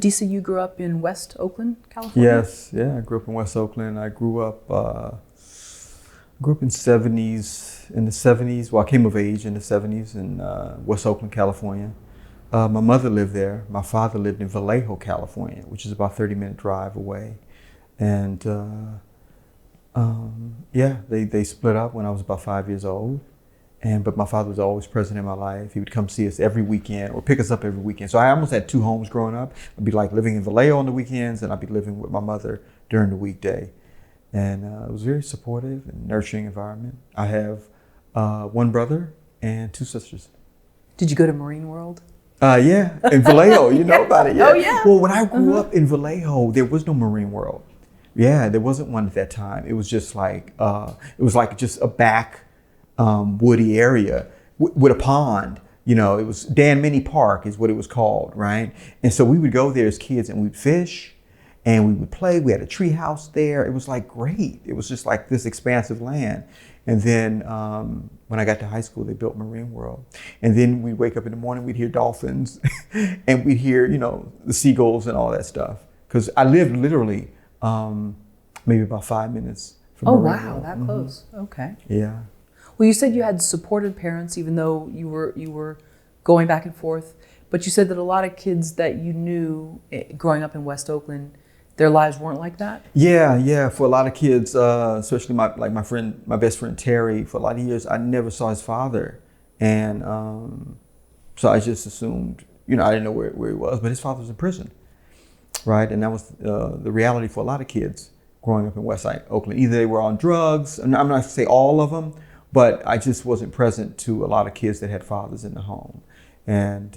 Adisa, you grew up in West Oakland, California? Yes, yeah, I grew up in West Oakland. I grew up in the 70s. Well, I came of age in the 70s in West Oakland, California. My mother lived there. My father lived in Vallejo, California, which is about a 30-minute drive away. And yeah, they split up when I was about 5 years old. But my father was always present in my life. He would come see us every weekend or pick us up every weekend. So I almost had two homes growing up. I'd be like living in Vallejo on the weekends, and I'd be living with my mother during the weekday. And it was a very supportive and nurturing environment. I have one brother and two sisters. Did you go to Marine World? Yeah, in Vallejo, you know about it. Yeah. Oh, yeah. Well, when I grew up in Vallejo, there was no Marine World. Yeah, there wasn't one at that time. It was just like, just a back woody area with a pond. You know, it was Dan Mini Park is what it was called, right? And so we would go there as kids and we'd fish and we would play. We had a tree house there. It was like great. It was just like this expansive land. And then when I got to high school, they built Marine World. And then we'd wake up in the morning, we'd hear dolphins and we'd hear, you know, the seagulls and all that stuff. Because I lived literally maybe about 5 minutes from Marine World. Wow, that close. Okay. Yeah. Well, you said you had supportive parents, even though you were going back and forth. But you said that a lot of kids that you knew growing up in West Oakland, their lives weren't like that. Yeah. For a lot of kids, especially my best friend Terry, for a lot of years, I never saw his father, and so I just assumed, you know, I didn't know where he was, but his father was in prison, right? And that was the reality for a lot of kids growing up in West Oakland. Either they were on drugs, and I'm not going to say all of them, but I just wasn't present to a lot of kids that had fathers in the home. And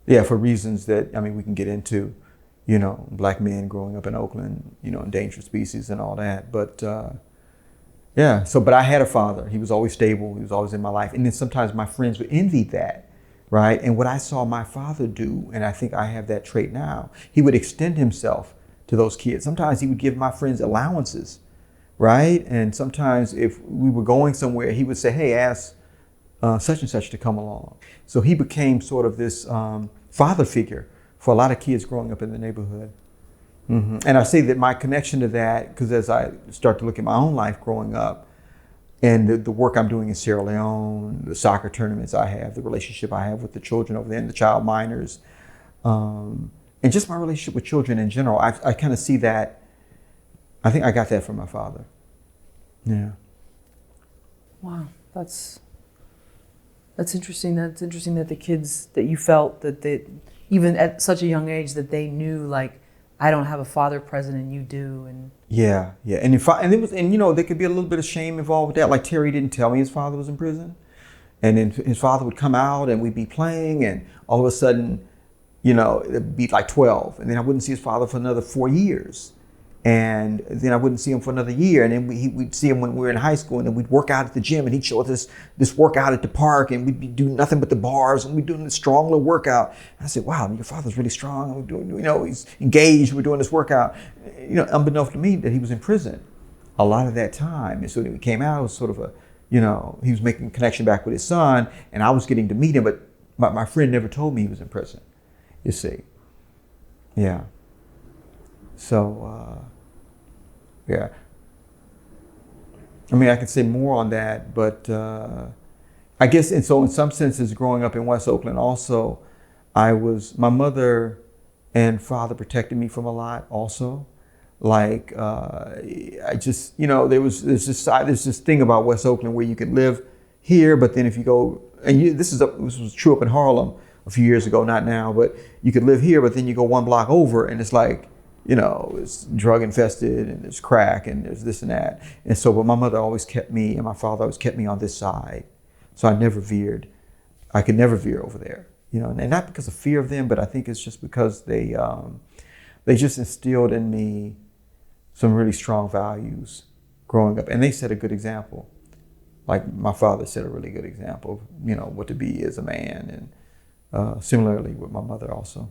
yeah, for reasons that, I mean, we can get into, you know, black men growing up in Oakland, you know, endangered species and all that. But yeah, but I had a father. He was always stable. He was always in my life. And then sometimes my friends would envy that, right? And what I saw my father do, and I think I have that trait now, he would extend himself to those kids. Sometimes he would give my friends allowances, right? And sometimes if we were going somewhere, he would say, hey, ask such and such to come along. So he became sort of this father figure for a lot of kids growing up in the neighborhood. Mm-hmm. And I say that my connection to that, because as I start to look at my own life growing up and the work I'm doing in Sierra Leone, the soccer tournaments I have, the relationship I have with the children over there and the child minors, and just my relationship with children in general, I kind of see that. I think I got that from my father. Yeah. Wow, that's interesting. That's interesting that the kids that you felt that they, even at such a young age, that they knew, like, I don't have a father present and you do. And yeah, and you know, there could be a little bit of shame involved with that. Like Terry didn't tell me his father was in prison, and then his father would come out and we'd be playing, and all of a sudden, you know, it'd be like 12, and then I wouldn't see his father for another 4 years. And then I wouldn't see him for another year. And then we'd see him when we were in high school, and then we'd work out at the gym, and he'd show us this workout at the park, and we'd be doing nothing but the bars, and we'd doing this strong little workout. And I said, wow, your father's really strong. We're doing, you know, he's engaged. We're doing this workout. You know, unbeknownst to me that he was in prison a lot of that time. And so when he came out, it was sort of a, you know, he was making a connection back with his son, and I was getting to meet him, but my friend never told me he was in prison, you see. Yeah. So, yeah. I mean, I could say more on that, but I guess, and so in some senses, growing up in West Oakland also, my mother and father protected me from a lot also. Like, I just, you know, there's this thing about West Oakland where you could live here, but then if you go, and this was true up in Harlem a few years ago, not now, but you could live here, but then you go one block over and it's like, you know, it's drug infested and there's crack and there's this and that. And so, but my mother always kept me and my father always kept me on this side. So I never veered. I could never veer over there, you know, and not because of fear of them, but I think it's just because they just instilled in me some really strong values growing up. And they set a good example. Like my father set a really good example of, you know, what to be as a man, and similarly with my mother also.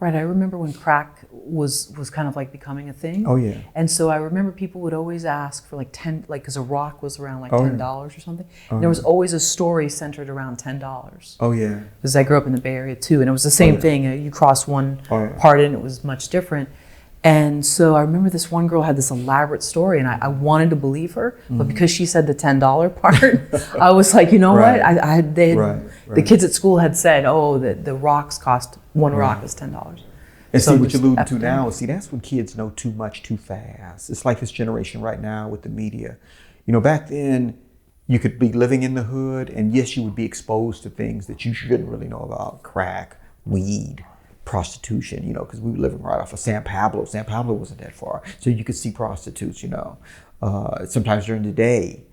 Right. I remember when crack was kind of like becoming a thing. Oh yeah. And so I remember people would always ask for like 10, like, because a rock was around like Oh, $10 or something. Oh, And there was yeah. always a story centered around $10. Oh yeah. Because I grew up in the Bay Area too, and it was the same yeah. thing. You cross one Oh, yeah. part and it was much different. And so I remember this one girl had this elaborate story, and I wanted to believe her, but because she said the $10 part, I was like, you know Right. what? The Right. kids at school had said, oh, the rocks cost, one rock is $10. And So see what just you're alluding to epidemic. now. See, that's when kids know too much too fast. It's like this generation right now with the media. You know, back then you could be living in the hood, and yes, you would be exposed to things that you shouldn't really know about: crack, weed, prostitution. You know, because we were living right off of San Pablo. San Pablo wasn't that far, so you could see prostitutes. You know, sometimes during the day,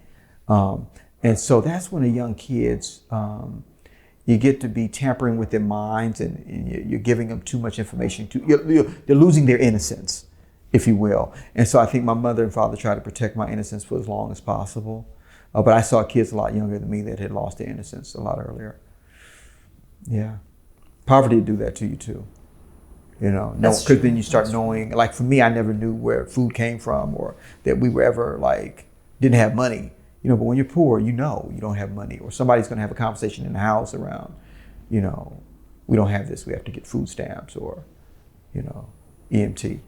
and so that's when the young kids. You get to be tampering with their minds, and you're giving them too much information. They're losing their innocence, if you will. And so I think my mother and father tried to protect my innocence for as long as possible. But I saw kids a lot younger than me that had lost their innocence a lot earlier. Yeah. Poverty would do that to you too. You know, That's because true. then you start That's knowing, like for me, I never knew where food came from or that we were ever like, didn't have money. You know, but when you're poor, you know you don't have money, or somebody's going to have a conversation in the house around, you know, we don't have this, we have to get food stamps or, you know, EMT.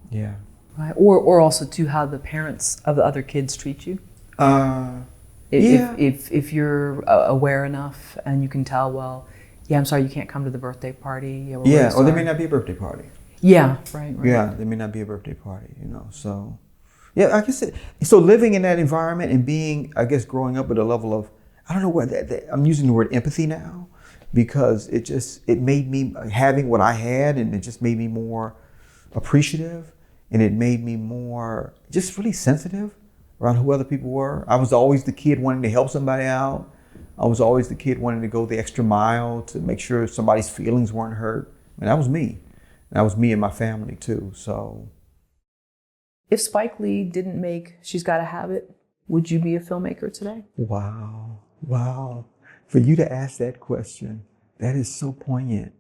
Yeah. Right. Or also too how the parents of the other kids treat you. Yeah. If you're aware enough and you can tell, well, yeah, I'm sorry you can't come to the birthday party. Yeah, we're really Yeah, or there sorry. may not be a birthday party. Yeah, right. Yeah, there may not be a birthday party, you know, so. Yeah, I guess so living in that environment and being, I guess, growing up with a level of, I don't know what, I'm using the word empathy now because it made me, having what I had, and it just made me more appreciative, and it made me more just really sensitive around who other people were. I was always the kid wanting to help somebody out. I was always the kid wanting to go the extra mile to make sure somebody's feelings weren't hurt. And that was me. And that was me and my family too, so. If Spike Lee didn't make She's Gotta Have It, would you be a filmmaker today? Wow. Wow. For you to ask that question, that is so poignant.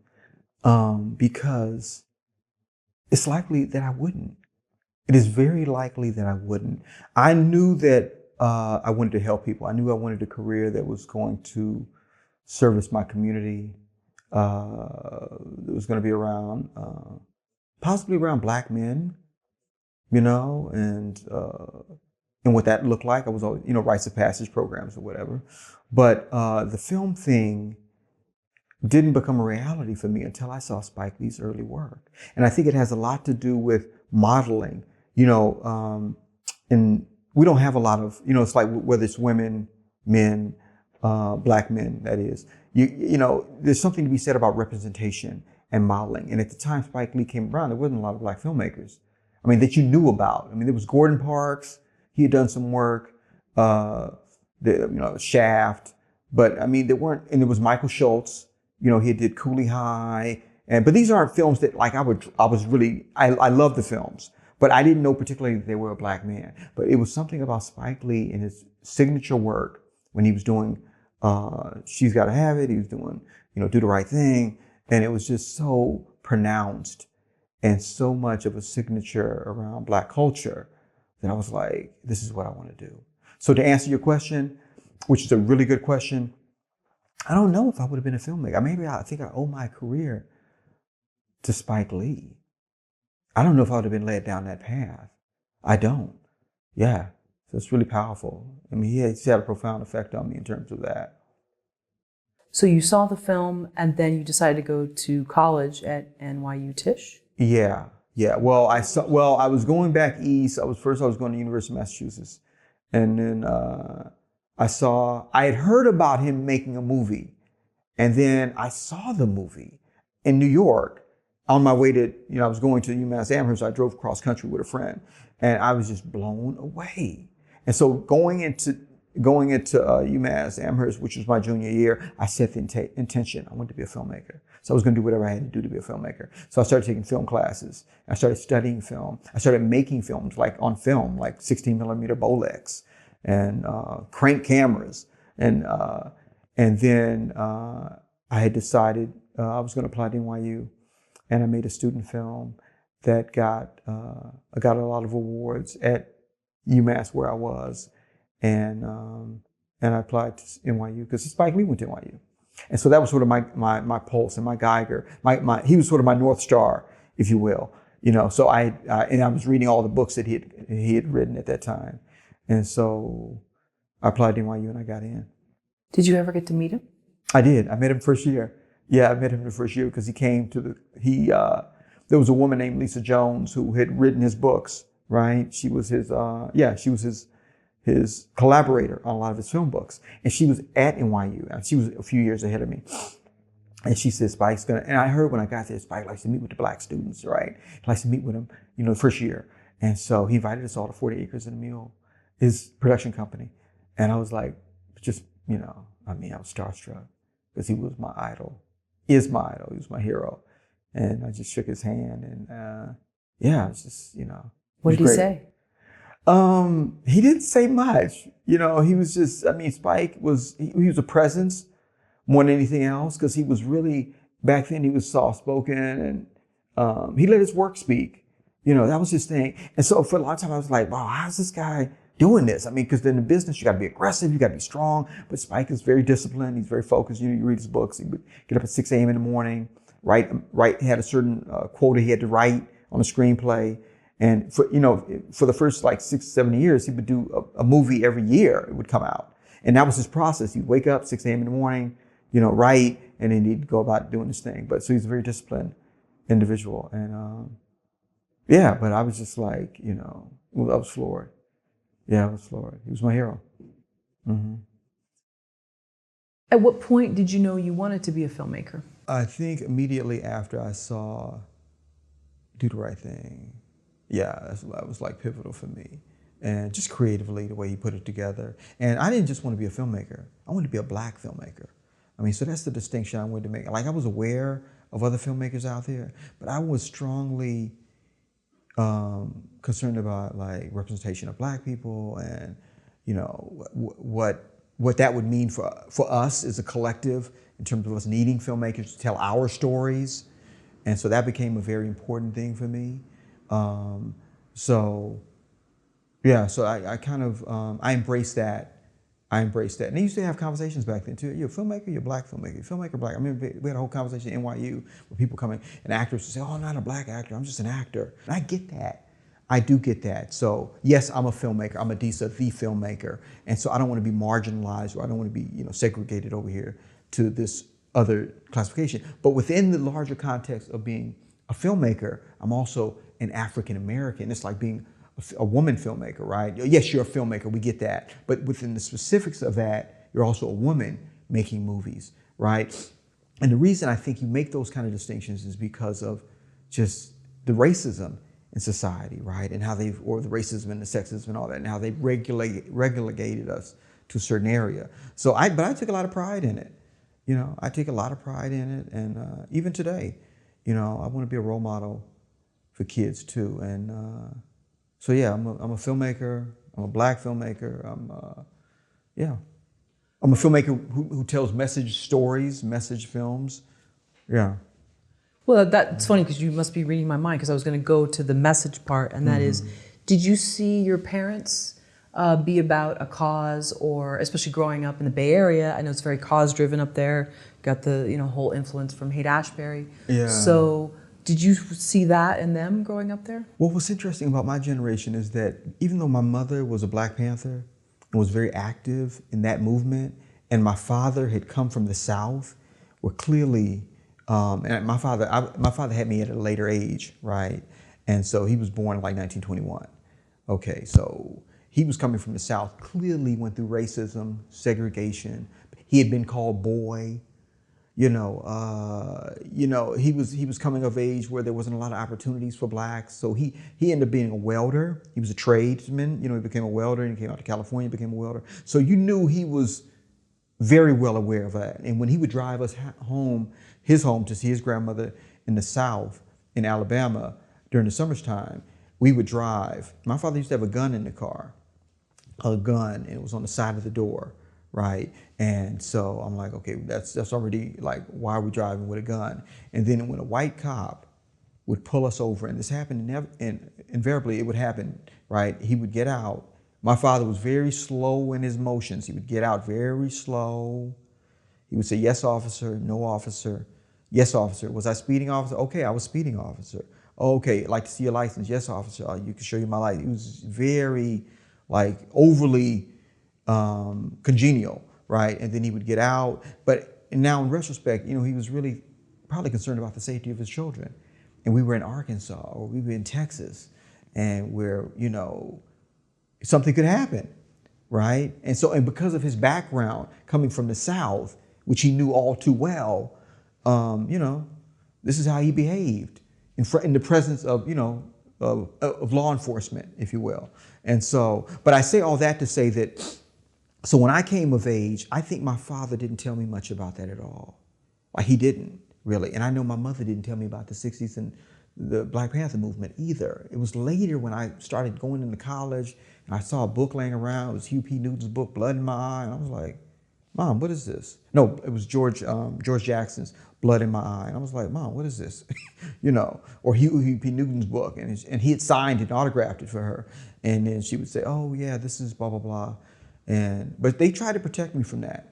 Because it's likely that I wouldn't. It is very likely that I wouldn't. I knew that I wanted to help people. I knew I wanted a career that was going to service my community. It was going to be around, possibly around Black men, you know, and what that looked like. I was always, you know, rites of passage programs or whatever. But the film thing didn't become a reality for me until I saw Spike Lee's early work. And I think it has a lot to do with modeling, you know, and we don't have a lot of, you know, it's like whether it's women, men, Black men, that is, you know, there's something to be said about representation and modeling. And at the time Spike Lee came around, there wasn't a lot of Black filmmakers. I mean, that you knew about. I mean, there was Gordon Parks. He had done some work, you know, Shaft. But I mean, there weren't, and there was Michael Schultz. You know, he did Cooley High. But these aren't films that like I love the films, but I didn't know particularly that they were a Black man. But it was something about Spike Lee and his signature work when he was doing She's Gotta Have It. He was doing, you know, Do the Right Thing. And it was just so pronounced and so much of a signature around Black culture that I was like, this is what I want to do. So to answer your question, which is a really good question, I don't know if I would have been a filmmaker. Maybe I think I owe my career to Spike Lee. I don't know if I would have been led down that path. I don't. Yeah. So it's really powerful. I mean, he's had a profound effect on me in terms of that. So you saw the film and then you decided to go to college at NYU Tisch? Yeah. Yeah. Well, I was going back east. I was going to University of Massachusetts. And then I had heard about him making a movie. And then I saw the movie in New York on my way to, you know, I was going to UMass Amherst. I drove cross country with a friend and I was just blown away. And so going into UMass Amherst, which was my junior year, I set the intention. I wanted to be a filmmaker. So I was going to do whatever I had to do to be a filmmaker. So I started taking film classes. I started studying film. I started making films like on film, like 16 millimeter Bolex and crank cameras. And then I had decided I was going to apply to NYU. and I made a student film that got a lot of awards at UMass where I was, and I applied to NYU because Spike Lee went to NYU, and so that was sort of my pulse and my Geiger. He was sort of my North Star, if you will. So I was reading all the books that he had written at that time, and so I applied to NYU and I got in. Did you ever get to meet him? I did. I met him first year. Yeah, I met him the first year because he came to there was a woman named Lisa Jones who had written his books, right? She was his collaborator on a lot of his film books. And she was at NYU. And she was a few years ahead of me. And she said, Spike's gonna, and I heard when I got there, Spike likes to meet with the black students, right? He likes to meet with them, the first year. And so he invited us all to 40 Acres and a Mule, his production company. And I was like, I was starstruck because he was my idol. He was my hero. And I just shook his hand and it's just, What did he say? He didn't say much. He was just, Spike was, he was a presence more than anything else because he was really, back then he was soft-spoken and he let his work speak. That was his thing. And so for a long time I was like, wow, how's this guy doing this? because in the business, you got to be aggressive, you got to be strong. But Spike is very disciplined. He's very focused. You read his books. He would get up at 6 a.m. in the morning, write. He had a certain quota he had to write on a screenplay. And for the first 6, 7 years, he would do a movie every year. It would come out. And that was his process. He'd wake up 6 a.m. in the morning, write, and then he'd go about doing this thing. But so he's a very disciplined individual. And but I was just I was floored. Yeah, I was floored. He was my hero. Mm-hmm. At what point did you know you wanted to be a filmmaker? I think immediately after I saw Do the Right Thing. Yeah, that was pivotal for me. And just creatively, the way he put it together. And I didn't just want to be a filmmaker. I wanted to be a black filmmaker. So that's the distinction I wanted to make. I was aware of other filmmakers out there, but I was strongly concerned about representation of black people and what that would mean for us as a collective in terms of us needing filmmakers to tell our stories. And so that became a very important thing for me. So I kind of I embraced that. And they used to have conversations back then too. You're a filmmaker, you're a black filmmaker. You're a filmmaker, black. We had a whole conversation at NYU with people coming and actors would say, "Oh, I'm not a black actor. I'm just an actor." And I get that. I do get that. So yes, I'm a filmmaker. I'm Adisa, the filmmaker. And so I don't want to be marginalized or I don't want to be segregated over here to this other classification. But within the larger context of being a filmmaker, I'm also an African American. It's like being a woman filmmaker, right? Yes, you're a filmmaker, we get that. But within the specifics of that, you're also a woman making movies, right? And the reason I think you make those kind of distinctions is because of just the racism in society, right? And how or the racism and the sexism and all that, and how they've relegated us to a certain area. So but I took a lot of pride in it. I take a lot of pride in it. And even today, I want to be a role model for kids too. And so yeah, I'm a filmmaker. I'm a black filmmaker. I'm a filmmaker who tells message stories, message films. Yeah. Well, that's funny because you must be reading my mind because I was going to go to the message part, and that is, did you see your parents be about a cause, or especially growing up in the Bay Area? I know it's very cause-driven up there. Got the whole influence from Haight-Ashbury. Yeah. So did you see that in them growing up there? Well, what's interesting about my generation is that even though my mother was a Black Panther and was very active in that movement, and my father had come from the South, were clearly, and my father had me at a later age, right? And so he was born in 1921. Okay, so he was coming from the South, clearly went through racism, segregation. He had been called boy. He was coming of age where there wasn't a lot of opportunities for blacks. So he ended up being a welder. He was a tradesman. He became a welder and he came out to California, became a welder. So you knew he was very well aware of that. And when he would drive us home, his home, to see his grandmother in the South, in Alabama, during the summertime, we would drive. My father used to have a gun in the car, and it was on the side of the door, right? And so I'm like, okay, that's already why are we driving with a gun? And then when a white cop would pull us over, and this happened, and invariably it would happen, right? He would get out. My father was very slow in his motions. He would get out very slow. He would say, yes, officer, no, officer. Yes, officer. Was I speeding, officer? Okay, I was speeding, officer. Oh, okay, I'd like to see your license. Yes, officer. You can show you my license. He was very, like, overly congenial, right? And then he would get out. But now in retrospect, you know, he was really probably concerned about the safety of his children. And we were in Arkansas, or we were in Texas, and where, you know, something could happen, right? And so, and because of his background coming from the South, which he knew all too well, you know, this is how he behaved in the presence of, you know, of law enforcement, if you will. And so, but I say all that to say that, so when I came of age, I think my father didn't tell me much about that at all. Like, he didn't really. And I know my mother didn't tell me about the 60s and the Black Panther movement either. It was later when I started going into college and I saw a book laying around. It was Hugh P. Newton's book, Blood in My Eye. And I was like, Mom, what is this? No, it was George Jackson's Blood in My Eye. And I was like, Mom, what is this? You know, or Hugh P. Newton's book. And he had signed it and autographed it for her. And then she would say, oh yeah, this is blah, blah, blah. But they tried to protect me from that.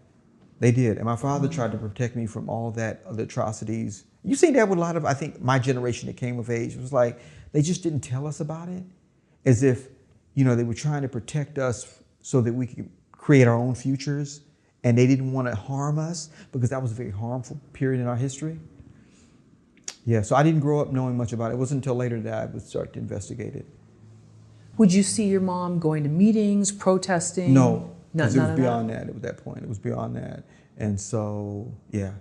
They did. And my father tried to protect me from all that, the atrocities. You see that with a lot of, I think, my generation that came of age. It was like, they just didn't tell us about it. As if, you know, they were trying to protect us so that we could create our own futures. And they didn't want to harm us because that was a very harmful period in our history. Yeah, so I didn't grow up knowing much about it. It wasn't until later that I would start to investigate it. Would you see your mom going to meetings, protesting? No, None because it was of beyond that. At that point, it was beyond that. And so, yeah,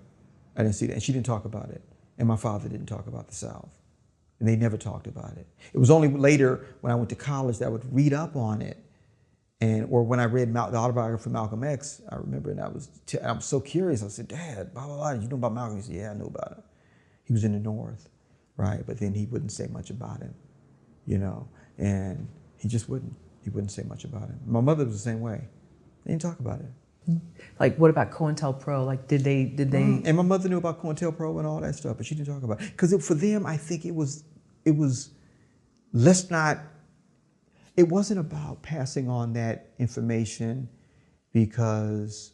I didn't see that. And she didn't talk about it. And my father didn't talk about the South. And they never talked about it. It was only later when I went to college that I would read up on it. Or when I read the autobiography of Malcolm X, I remember, and I was so curious. I said, Dad, blah, blah, blah, did you know about Malcolm? He said, yeah, I knew about him. He was in the North, right? But then he wouldn't say much about him, you know, and he just wouldn't. He wouldn't say much about him. My mother was the same way. They didn't talk about it. Like, what about COINTELPRO? Like, did they? And my mother knew about COINTELPRO and all that stuff, but she didn't talk about it. Because for them, I think it was, let's not, it wasn't about passing on that information because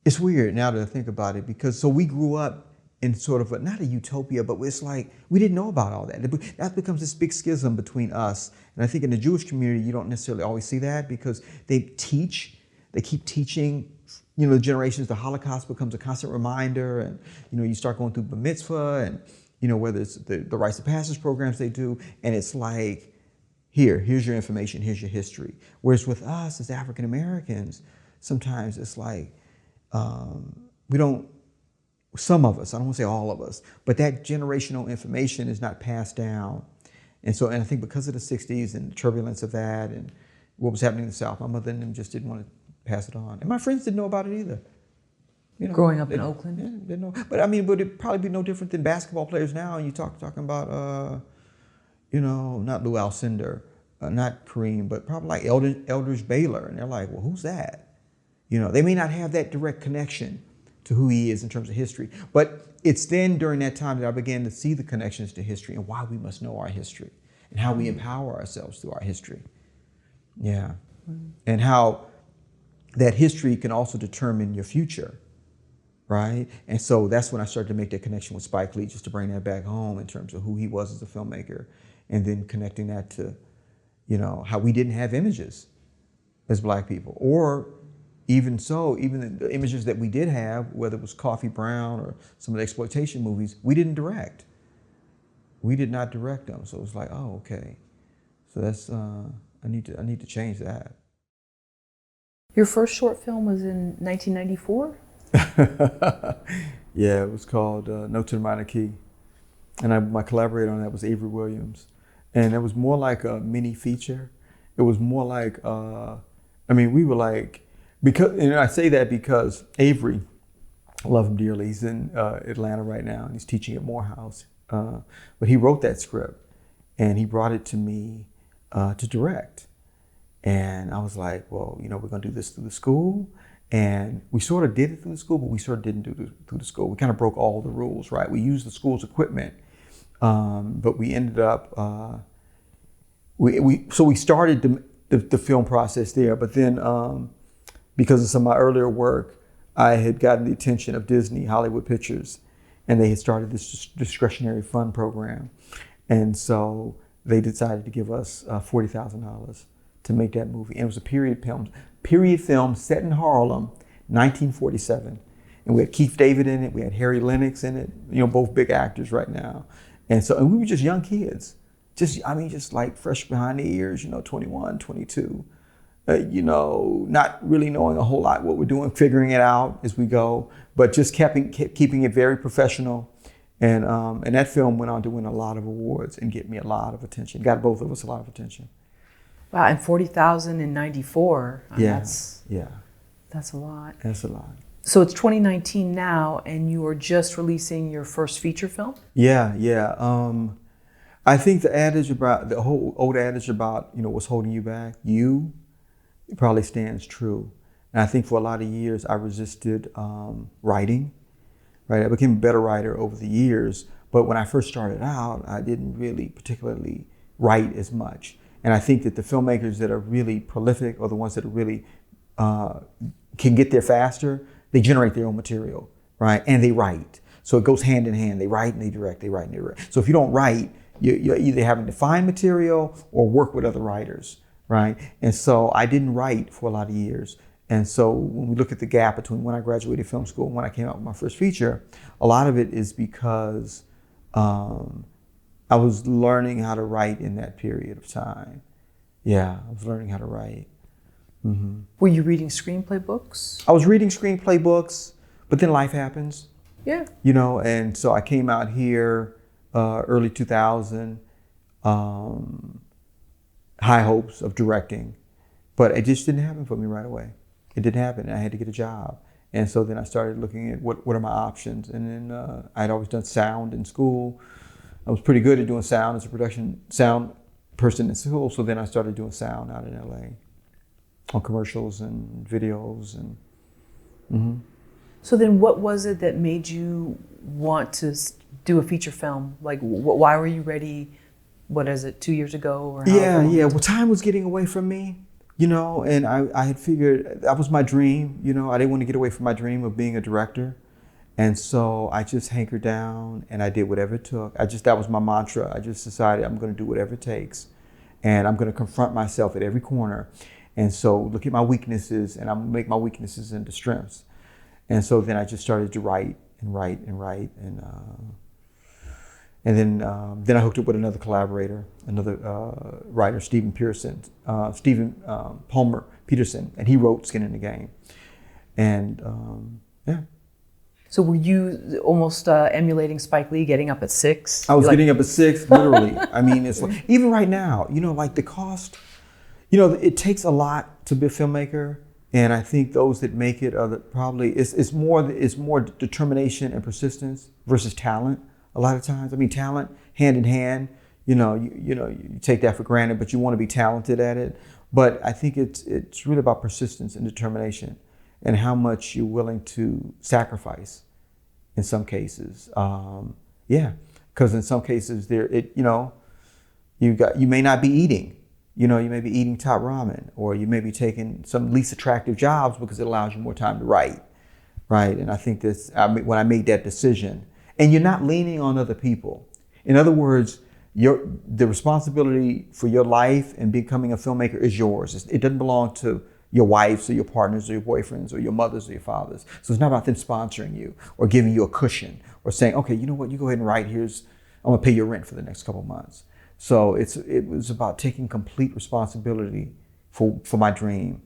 it's weird now that I think about it, because so we grew up in sort of not a utopia, but it's like we didn't know about all that. That becomes this big schism between us. And I think in the Jewish community, you don't necessarily always see that because they keep teaching, you know, the generations. The Holocaust becomes a constant reminder, and, you know, you start going through Bar Mitzvah and, you know, whether it's the rites of passage programs they do, and it's like, here's your information, here's your history. Whereas with us as African Americans, sometimes it's like, we don't, some of us, I don't want to say all of us, but that generational information is not passed down. And so, and I think because of the 60s and the turbulence of that and what was happening in the South, my mother and them just didn't want to pass it on. And my friends didn't know about it either. You know, growing up in Oakland? Yeah, didn't know. But I mean, would it probably be no different than basketball players now? And you talking about, you know, not Lou Alcindor, not Kareem, but probably like Eldridge Baylor. And they're like, well, who's that? You know, they may not have that direct connection to who he is in terms of history. But it's then during that time that I began to see the connections to history and why we must know our history and how we empower ourselves through our history. Yeah. And how that history can also determine your future. Right? And so that's when I started to make that connection with Spike Lee, just to bring that back home in terms of who he was as a filmmaker, and then connecting that to, you know, how we didn't have images as Black people. Or even so, even the images that we did have, whether it was Coffee Brown or some of the exploitation movies, we didn't direct. We did not direct them. So it was like, oh, okay. So that's, I need to change that. Your first short film was in 1994? Yeah, it was called Note to the Minor Key. And my collaborator on that was Avery Williams. And it was more like a mini feature. It was more like, I mean, we were like, because, and I say that because Avery, I love him dearly. He's in Atlanta right now and he's teaching at Morehouse. But he wrote that script and he brought it to me to direct. And I was like, well, you know, we're gonna do this through the school. And we sort of did it through the school, but we sort of didn't do it through the school. We kind of broke all the rules, right? We used the school's equipment, but we ended up, so we started the film process there, but then because of some of my earlier work, I had gotten the attention of Disney, Hollywood Pictures, and they had started this discretionary fund program. And so they decided to give us $40,000 to make that movie. And it was a period film set in Harlem, 1947. And we had Keith David in it, we had Harry Lennox in it, both big actors right now. And we were just young kids. Just like fresh behind the ears, 21, 22. Not really knowing a whole lot what we're doing, figuring it out as we go, but just keeping it very professional. And that film went on to win a lot of awards and get me a lot of attention. Got both of us a lot of attention. Wow, and 40,000 in '94. That's a lot. That's a lot. So it's 2019 now, and you are just releasing your first feature film? Yeah. I think the whole old adage about, what's holding you back, it probably stands true. And I think for a lot of years, I resisted writing, right? I became a better writer over the years, but when I first started out, I didn't really particularly write as much. And I think that the filmmakers that are really prolific, or the ones that are really can get there faster, they generate their own material, right? And they write. So it goes hand in hand. They write and they direct, they write and they direct. So if you don't write, you're either having to find material or work with other writers, right? And so I didn't write for a lot of years. And so when we look at the gap between when I graduated film school and when I came out with my first feature, a lot of it is because I was learning how to write in that period of time. Yeah, I was learning how to write. Mm-hmm. Were you reading screenplay books? I was reading screenplay books, but then life happens. Yeah. And so I came out here early 2000, high hopes of directing, but it just didn't happen for me right away. It didn't happen. I had to get a job. And so then I started looking at what are my options. And then I'd always done sound in school. I was pretty good at doing sound as a production sound person in school. So then I started doing sound out in LA on commercials and videos. And mm-hmm. So then what was it that made you want to do a feature film? Like, why were you ready, 2 years ago? Or yeah. Well, time was getting away from me, and I had figured that was my dream. I didn't want to get away from my dream of being a director. And so I just hankered down and I did whatever it took. That was my mantra. I just decided I'm going to do whatever it takes. And I'm going to confront myself at every corner. And so look at my weaknesses and I'm going to make my weaknesses into strengths. And so then I just started to write. And then I hooked up with another collaborator, another writer, Stephen Palmer Peterson, and he wrote Skin in the Game. And yeah. So were you almost emulating Spike Lee, getting up at 6? I was getting up at 6, literally. I mean, it's like, even right now, like the cost, it takes a lot to be a filmmaker. And I think those that make it are it's more determination and persistence versus talent. A lot of times, I mean, talent hand in hand. You take that for granted, but you want to be talented at it. But I think it's really about persistence and determination, and how much you're willing to sacrifice. In some cases, because in some cases you may not be eating. You may be eating top ramen, or you may be taking some least attractive jobs because it allows you more time to write, right? And I think when I made that decision, and you're not leaning on other people. In other words, the responsibility for your life and becoming a filmmaker is yours. It doesn't belong to your wives or your partners or your boyfriends or your mothers or your fathers. So it's not about them sponsoring you or giving you a cushion or saying, okay, you know what, you go ahead and write, I'm gonna pay your rent for the next couple of months. So it was about taking complete responsibility for my dream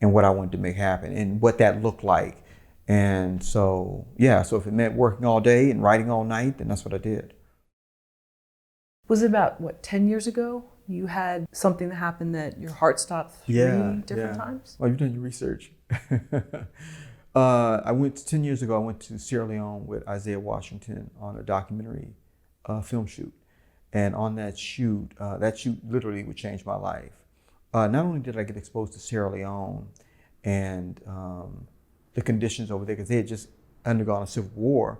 and what I wanted to make happen and what that looked like. And so if it meant working all day and writing all night, then that's what I did. Was it about, 10 years ago? You had something that happened that your heart stopped three different times? Oh, you've done your research. 10 years ago, I went to Sierra Leone with Isaiah Washington on a documentary film shoot. And on that shoot literally would change my life. Not only did I get exposed to Sierra Leone and the conditions over there because they had just undergone a civil war.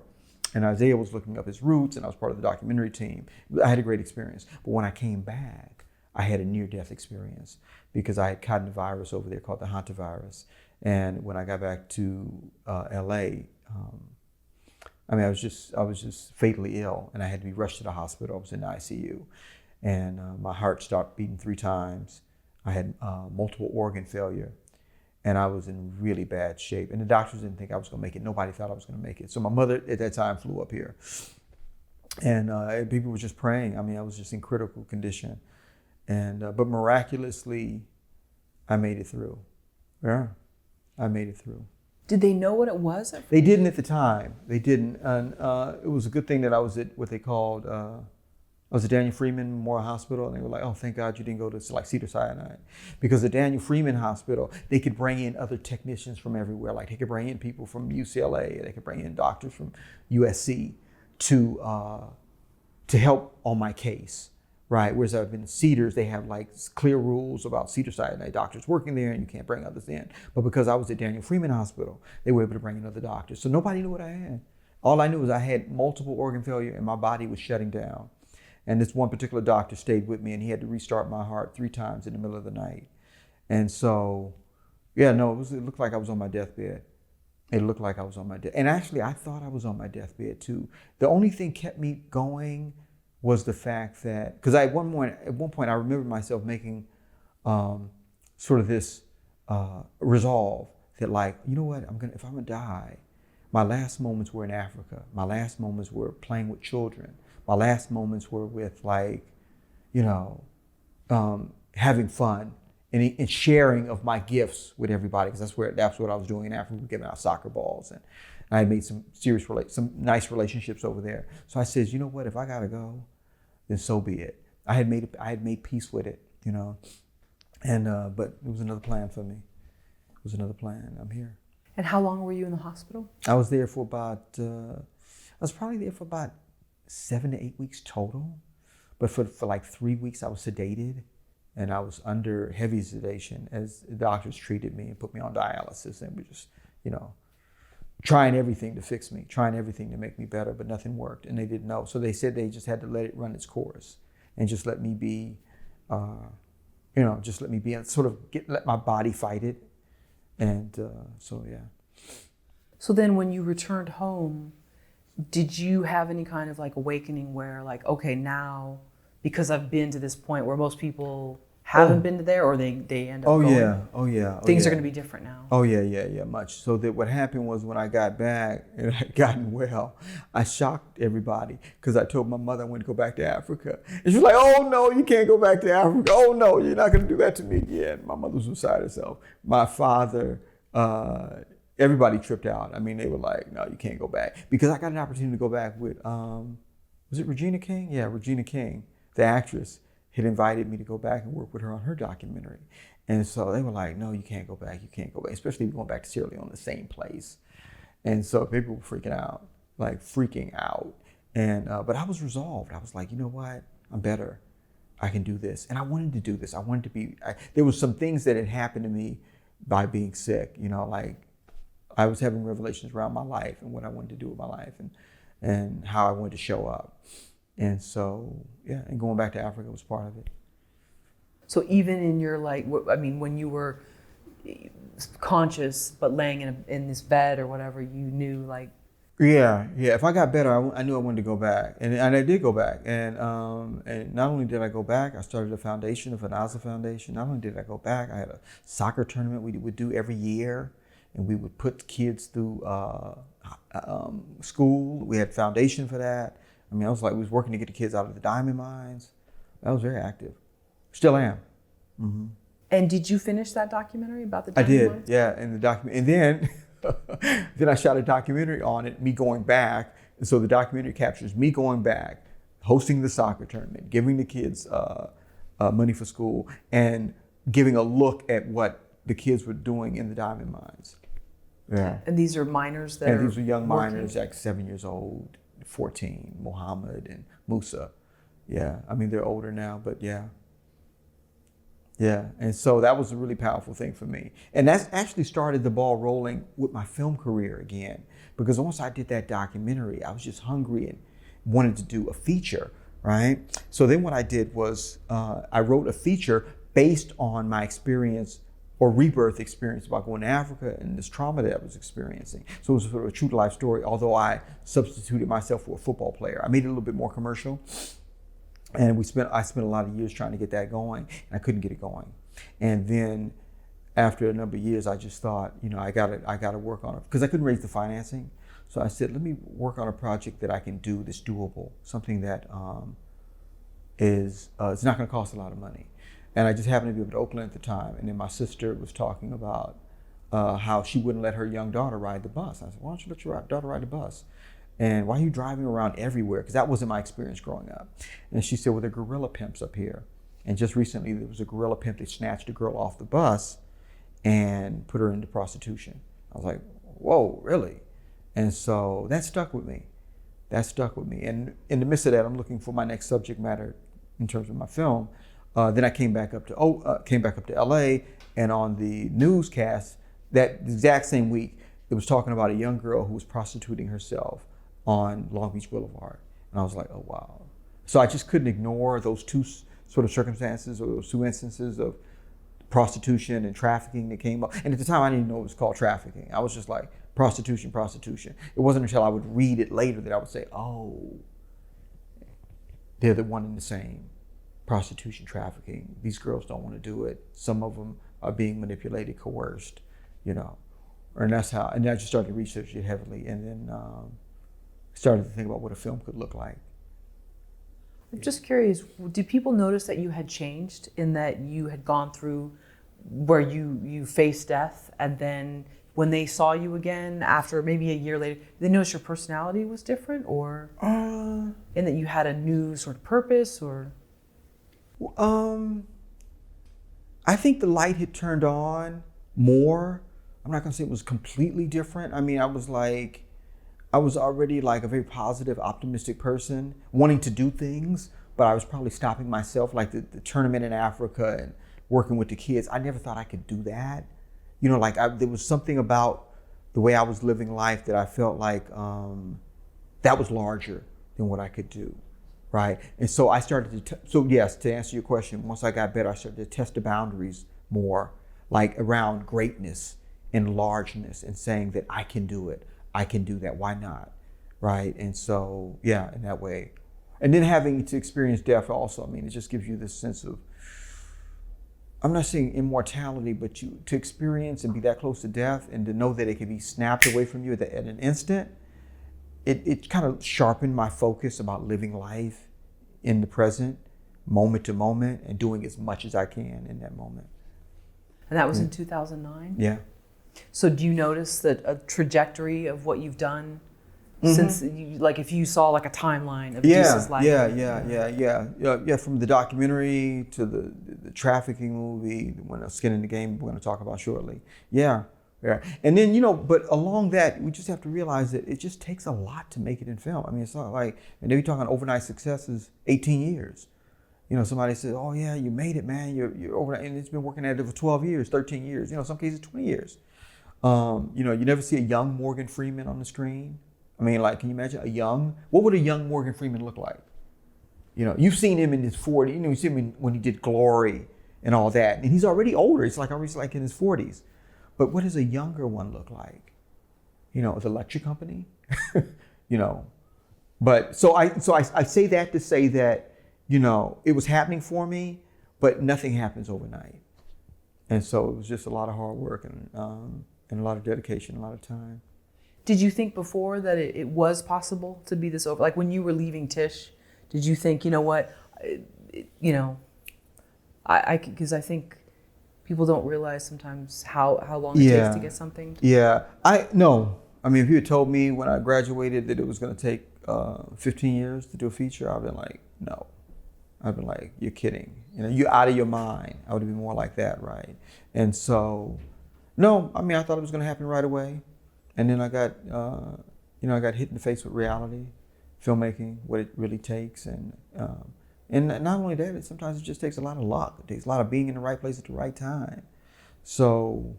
And Isaiah was looking up his roots, and I was part of the documentary team. I had a great experience. But when I came back, I had a near-death experience because I had caught a virus over there called the hantavirus. And when I got back to LA, I was just fatally ill, and I had to be rushed to the hospital. I was in the ICU, and my heart stopped beating 3 times. I had multiple organ failure. And I was in really bad shape. And the doctors didn't think I was gonna make it. Nobody thought I was gonna make it. So my mother at that time flew up here. And people were just praying. I was just in critical condition. And but miraculously, I made it through. Yeah, I made it through. Did they know what it was? They didn't at the time. They didn't. And it was a good thing that I was at what they called, I was at Daniel Freeman Memorial Hospital, and they were like, oh, thank God you didn't go to like Cedars-Sinai. Because at Daniel Freeman Hospital, they could bring in other technicians from everywhere. Like they could bring in people from UCLA, they could bring in doctors from USC to help on my case, right? Whereas I've been at Cedars, they have like clear rules about Cedars-Sinai doctors working there, and you can't bring others in. But because I was at Daniel Freeman Hospital, they were able to bring in other doctors. So nobody knew what I had. All I knew was I had multiple organ failure and my body was shutting down. And this one particular doctor stayed with me, and he had to restart my heart 3 times in the middle of the night. And so, yeah, no, it looked like I was on my deathbed. It looked like I was on my death. And actually, I thought I was on my deathbed too. The only thing kept me going was the fact that, because at one point, I remember myself making sort of this resolve that, like, you know what, if I'm gonna die, my last moments were in Africa. My last moments were playing with children. My last moments were with, like, having fun and sharing of my gifts with everybody, because that's what I was doing in Africa, giving out soccer balls, and I had made some nice relationships over there. So I said, you know what, if I gotta go, then so be it. I had made peace with it, and but it was another plan for me. It was another plan. I'm here. And how long were you in the hospital? I was there for about. I was probably there for about 7 to 8 weeks total, but for like 3 weeks I was sedated, and I was under heavy sedation as the doctors treated me and put me on dialysis, and we just, trying everything to fix me, trying everything to make me better, but nothing worked, and they didn't know. So they said they just had to let it run its course and just let me be, just let me be and sort of let my body fight it, and so yeah. So then when you returned home, did you have any kind of like awakening where like, okay, now because I've been to this point where most people haven't been to there, or they end up going? Things are going to be different now. Much. So that what happened was when I got back and I had gotten well, I shocked everybody because I told my mother I wanted to go back to Africa. And she was like, oh no, you can't go back to Africa. Oh no, you're not going to do that to me again. My mother was beside herself. My father, everybody tripped out. They were like, no, you can't go back. Because I got an opportunity to go back with, was it Regina King? Yeah, Regina King, the actress, had invited me to go back and work with her on her documentary. And so they were like, no, you can't go back, especially going back to Sierra Leone, the same place. And so people were freaking out. And, but I was resolved. I was like, you know what, I'm better. I can do this. And I wanted to do this. There was some things that had happened to me by being sick, like, I was having revelations around my life and what I wanted to do with my life and how I wanted to show up. And so, yeah, and going back to Africa was part of it. So even in your, like, when you were conscious but laying in this bed or whatever, you knew, like... Yeah. If I got better, I knew I wanted to go back. And I did go back. And not only did I go back, I started a foundation, the Adisa Foundation. Not only did I go back, I had a soccer tournament we would do every year. And we would put kids through school. We had foundation for that. I was like, we was working to get the kids out of the diamond mines. I was very active. Still am. Mm-hmm. And did you finish that documentary about the diamond mines? Yeah. And then, then I shot a documentary on it, me going back. And so the documentary captures me going back, hosting the soccer tournament, giving the kids money for school, and giving a look at what the kids were doing in the diamond mines. Yeah. And these are miners that and these are young miners, like 7 years old, 14, Mohammed and Musa. Yeah, they're older now, but yeah. Yeah, and so that was a really powerful thing for me. And that's actually started the ball rolling with my film career again. Because once I did that documentary, I was just hungry and wanted to do a feature, right? So then what I did was I wrote a feature based on my experience or rebirth experience about going to Africa and this trauma that I was experiencing. So it was sort of a true to life story, although I substituted myself for a football player. I made it a little bit more commercial. And I spent a lot of years trying to get that going, and I couldn't get it going. And then after a number of years, I just thought, I gotta work on it because I couldn't raise the financing. So I said, let me work on a project that I can do that's doable, something that is it's not going to cost a lot of money. And I just happened to be up at Oakland at the time, and then my sister was talking about how she wouldn't let her young daughter ride the bus. I said, why don't you let your daughter ride the bus? And why are you driving around everywhere? Because that wasn't my experience growing up. And she said, well, there are gorilla pimps up here. And just recently, there was a gorilla pimp that snatched a girl off the bus and put her into prostitution. I was like, whoa, really? And so that stuck with me. And in the midst of that, I'm looking for my next subject matter in terms of my film. Then I came back up to LA, and on the newscast that exact same week, it was talking about a young girl who was prostituting herself on Long Beach Boulevard. And I was like, oh, wow. So I just couldn't ignore those two sort of circumstances or those two instances of prostitution and trafficking that came up. And at the time, I didn't even know it was called trafficking. I was just like, prostitution. It wasn't until I would read it later that I would say, oh, they're the one and the same. Prostitution, trafficking. These girls don't want to do it. Some of them are being manipulated, coerced, And that's how, and I just started to research it heavily, and then started to think about what a film could look like. I'm just curious, did people notice that you had changed in that you had gone through where you faced death, and then when they saw you again after maybe a year later, did they notice your personality was different, or in that you had a new sort of purpose, or? I think the light had turned on more. I'm not gonna say it was completely different. I mean, I was already like a very positive, optimistic person, wanting to do things, but I was probably stopping myself, like the tournament in Africa and working with the kids. I never thought I could do that. There was something about the way I was living life that I felt like that was larger than what I could do, right? And so I started to, yes, to answer your question, once I got better, I started to test the boundaries more, like around greatness and largeness, and saying that I can do it. I can do that. Why not? Right? And so, yeah, in that way. And then having to experience death also, I mean, it just gives you this sense of, I'm not saying immortality, but to experience and be that close to death and to know that it can be snapped away from you at an instant, it kind of sharpened my focus about living life in the present, moment to moment, and doing as much as I can in that moment. And that was in 2009? Yeah. So do you notice that a trajectory of what you've done since, like if you saw like a timeline of Adisa's life? Yeah. From the documentary to the trafficking movie, when Skin in the Game, we're going to talk about shortly. Yeah. And then, but along that, we just have to realize that it just takes a lot to make it in film. I mean, it's not like, and they be talking overnight success is 18 years. Somebody says, oh yeah, you made it, man. You're overnight, and it's been working at it for 12 years, 13 years, some cases 20 years. You never see a young Morgan Freeman on the screen. I mean, like, can you imagine what would a young Morgan Freeman look like? You've seen him in his 40s, you see him when he did Glory and all that. And he's already older. It's like already like in his 40s. But what does a younger one look like? The lecture company, But so I say that to say that, it was happening for me, but nothing happens overnight. And so it was just a lot of hard work and a lot of dedication, a lot of time. Did you think before that it was possible to be this over? Like when you were leaving Tisch, did you think, because I think people don't realize sometimes how long it takes to get something. No. I mean, if you had told me when I graduated that it was going to take 15 years to do a feature, I'd been like, no. I'd been like, you're kidding. You're out of your mind. I would have been more like that, right? And so, no, I mean, I thought it was going to happen right away. And then I got, I got hit in the face with reality, filmmaking, what it really takes, and And not only that, sometimes it just takes a lot of luck. It takes a lot of being in the right place at the right time. So,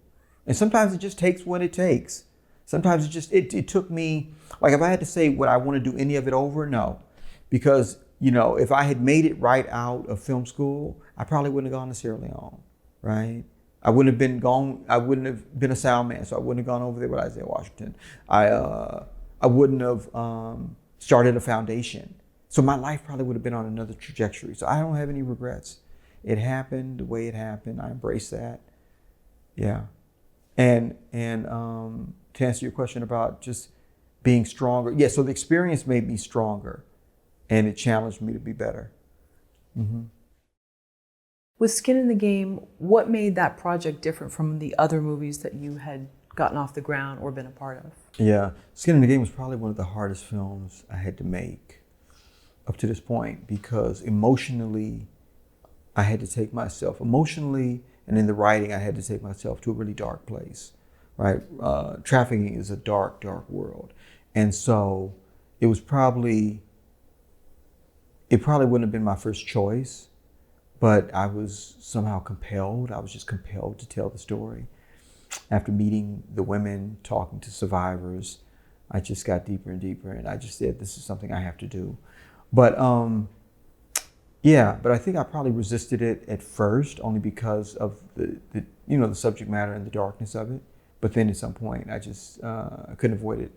and sometimes it just takes what it takes. Sometimes it took me, like if I had to say would I want to do any of it over? No. Because, if I had made it right out of film school, I probably wouldn't have gone to Sierra Leone, right? I wouldn't have been a sound man, so I wouldn't have gone over there with Isaiah Washington. I wouldn't have started a foundation. So my life probably would have been on another trajectory. So I don't have any regrets. It happened the way it happened. I embrace that. Yeah. And to answer your question about just being stronger. Yeah, so the experience made me stronger and it challenged me to be better. Mm-hmm. With Skin in the Game, what made that project different from the other movies that you had gotten off the ground or been a part of? Yeah, Skin in the Game was probably one of the hardest films I had to make up to this point because emotionally, I had to take myself, and in the writing, I had to take myself to a really dark place, right? Trafficking is a dark, dark world. And so it probably wouldn't have been my first choice, but I was somehow compelled. I was just compelled to tell the story. After meeting the women, talking to survivors, I just got deeper and deeper, and I just said, this is something I have to do. But but I think I probably resisted it at first only because of the subject matter and the darkness of it. But then at some point, I just I couldn't avoid it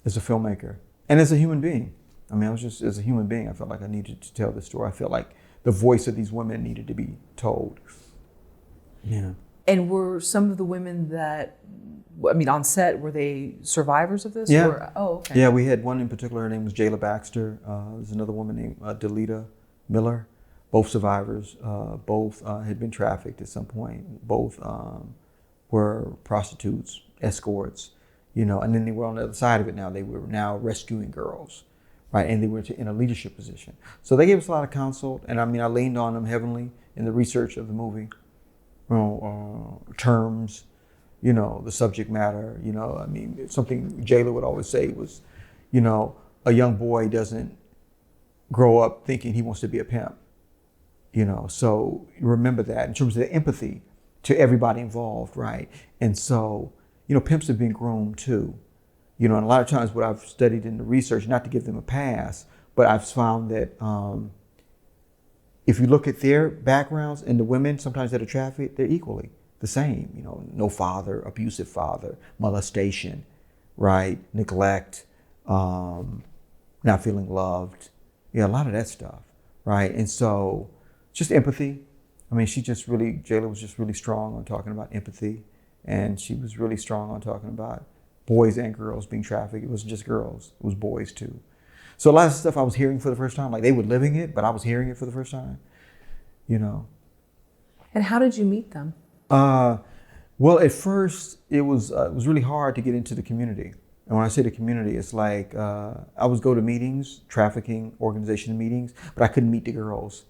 as a filmmaker and as a human being. I mean, as a human being, I felt like I needed to tell the story. I felt like the voice of these women needed to be told. Yeah. And were some of the women that, on set, were they survivors of this? Yeah. Okay. Yeah, we had one in particular. Her name was Jayla Baxter. There's another woman named Delita Miller. Both survivors. Both had been trafficked at some point. Both were prostitutes, escorts, and then they were on the other side of it now. They were now rescuing girls, right? And they were in a leadership position. So they gave us a lot of counsel. And I leaned on them heavily in the research of the movie. Terms, the subject matter, something Jayla would always say was, a young boy doesn't grow up thinking he wants to be a pimp, so remember that in terms of the empathy to everybody involved, right? And so, pimps have been groomed too, and a lot of times what I've studied in the research, not to give them a pass, but I've found that if you look at their backgrounds and the women sometimes that are trafficked, they're equally the same. No father, abusive father, molestation, right? Neglect, not feeling loved. Yeah, a lot of that stuff, right? And so just empathy. Jayla was just really strong on talking about empathy. And she was really strong on talking about boys and girls being trafficked. It wasn't just girls, it was boys too. So a lot of stuff I was hearing for the first time, like they were living it, but I was hearing it for the first time, And how did you meet them? Well, at first it was really hard to get into the community. And when I say the community, it's like I would go to meetings, trafficking organization meetings, but I couldn't meet the girls.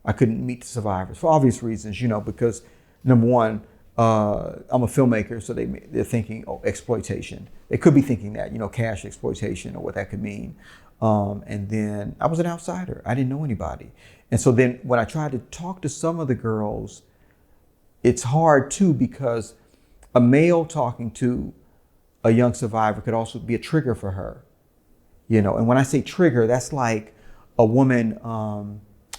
I couldn't meet the survivors for obvious reasons, because number one, I'm a filmmaker, so they're thinking, exploitation. They could be thinking that, cash exploitation or what that could mean. And then I was an outsider. I didn't know anybody. And so then when I tried to talk to some of the girls, it's hard too because a male talking to a young survivor could also be a trigger for her. And when I say trigger, that's like a woman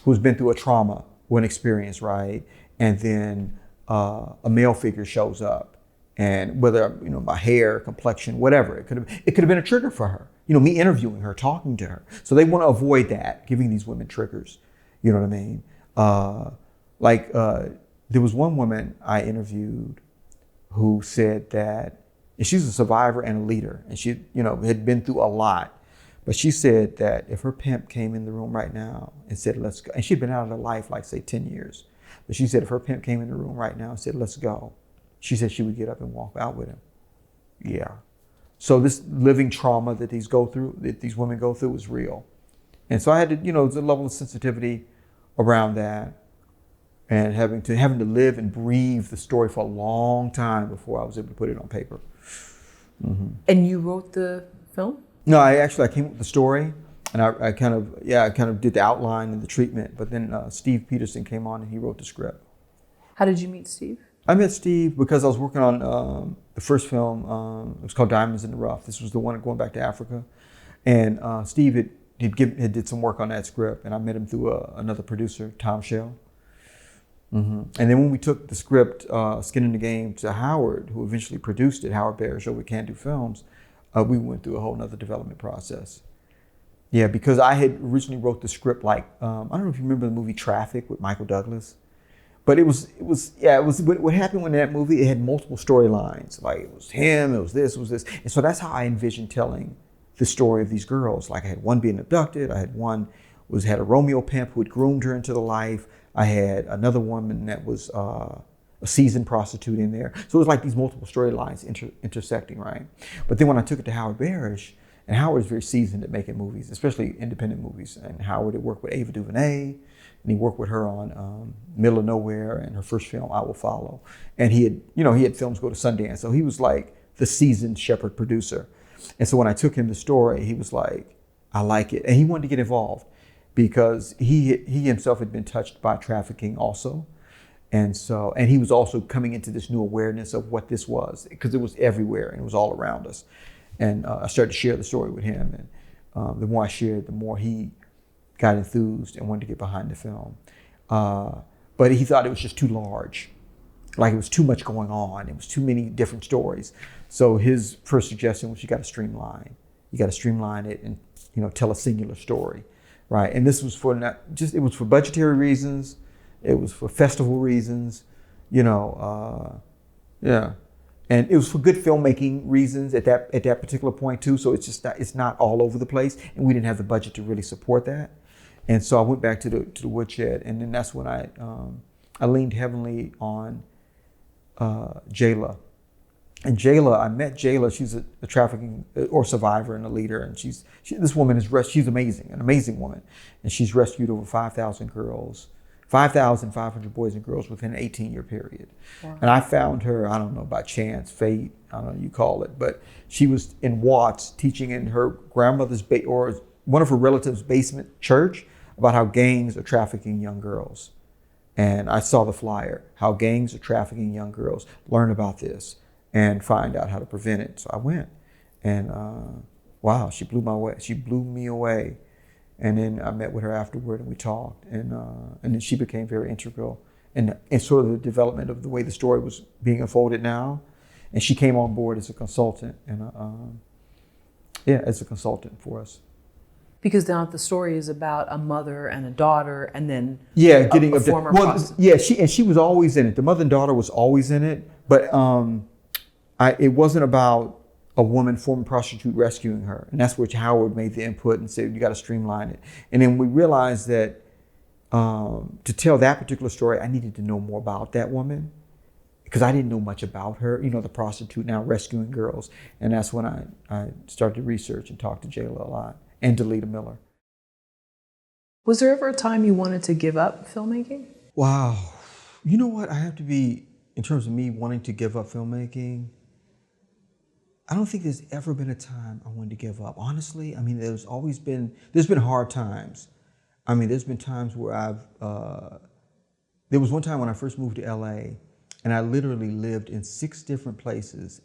who's been through a trauma or an experience, right? And then a male figure shows up, and whether my hair, complexion, whatever, it could have been a trigger for her. Me interviewing her, talking to her. So they want to avoid that, giving these women triggers. You know what I mean? There was one woman I interviewed who said that, and she's a survivor and a leader, and she had been through a lot. But she said that if her pimp came in the room right now and said, let's go, and she'd been out of her life like say 10 years. But she said if her pimp came in the room right now and said, let's go, she said she would get up and walk out with him. Yeah. So this living trauma that these women go through is real. And so I had to, there's a level of sensitivity around that, and having to live and breathe the story for a long time before I was able to put it on paper. Mm-hmm. And you wrote the film? No, I came up with the story. And I kind of did the outline and the treatment. But then Steve Peterson came on and he wrote the script. How did you meet Steve? I met Steve because I was working on the first film. It was called Diamonds in the Rough. This was the one going back to Africa. And Steve had did some work on that script, and I met him through another producer, Tom Shell. And then when we took the script, Skin in the Game, to Howard, who eventually produced it, Howard Bearish over at Can Do Films, we went through a whole nother development process. Yeah, because I had originally wrote the script like, I don't know if you remember the movie Traffic with Michael Douglas, but it was what happened when that movie, it had multiple storylines. Like it was him, it was this. And so that's how I envisioned telling the story of these girls. Like I had one being abducted, I had one had a Romeo pimp who had groomed her into the life. I had another woman that was a seasoned prostitute in there. So it was like these multiple storylines intersecting, right? But then when I took it to Howard Bearish, and Howard is very seasoned at making movies, especially independent movies. And Howard had worked with Ava DuVernay, and he worked with her on Middle of Nowhere and her first film, I Will Follow. And he had films go to Sundance. So he was like the seasoned shepherd producer. And so when I took him the story, he was like, I like it. And he wanted to get involved because he himself had been touched by trafficking also. And he was also coming into this new awareness of what this was, because it was everywhere and it was all around us. And I started to share the story with him. And the more I shared, the more he got enthused and wanted to get behind the film. But he thought it was just too large. Like it was too much going on. It was too many different stories. So his first suggestion was you got to streamline. You got to streamline it and, tell a singular story, right? And this was it was for budgetary reasons. It was for festival reasons, yeah. And it was for good filmmaking reasons at that particular point too. So it's not all over the place, and we didn't have the budget to really support that. And so I went back to the woodshed, and then that's when I leaned heavily on Jayla. And Jayla, I met Jayla. She's a trafficking or survivor and a leader, and this woman she's amazing, an amazing woman, and she's rescued over 5,000 girls. 5,500 boys and girls within an 18-year period. Wow. And I found her, I don't know, by chance, fate, I don't know, you call it, but she was in Watts teaching in her grandmother's or one of her relatives' basement church about how gangs are trafficking young girls. And I saw the flyer, how gangs are trafficking young girls, learn about this and find out how to prevent it. So I went, and wow, she blew me away. And then I met with her afterward, and we talked, and then she became very integral in sort of the development of the way the story was being unfolded now. And she came on board as a consultant, and as a consultant for us. Because now the story is about a mother and a daughter, and then getting a former prostitute. Yeah, she was always in it. The mother and daughter was always in it, but it wasn't about a woman, former prostitute, rescuing her. And that's where Howard made the input and said, you got to streamline it. And then we realized that to tell that particular story, I needed to know more about that woman, because I didn't know much about her, the prostitute now rescuing girls. And that's when I started to research and talk to Jayla a lot, and to Lita Miller. Was there ever a time you wanted to give up filmmaking? Wow. You know what? I have to be, in terms of me wanting to give up filmmaking, I don't think there's ever been a time I wanted to give up. Honestly, I mean, there's been hard times. I mean, there's been times where there was one time when I first moved to LA, and I literally lived in 6 different places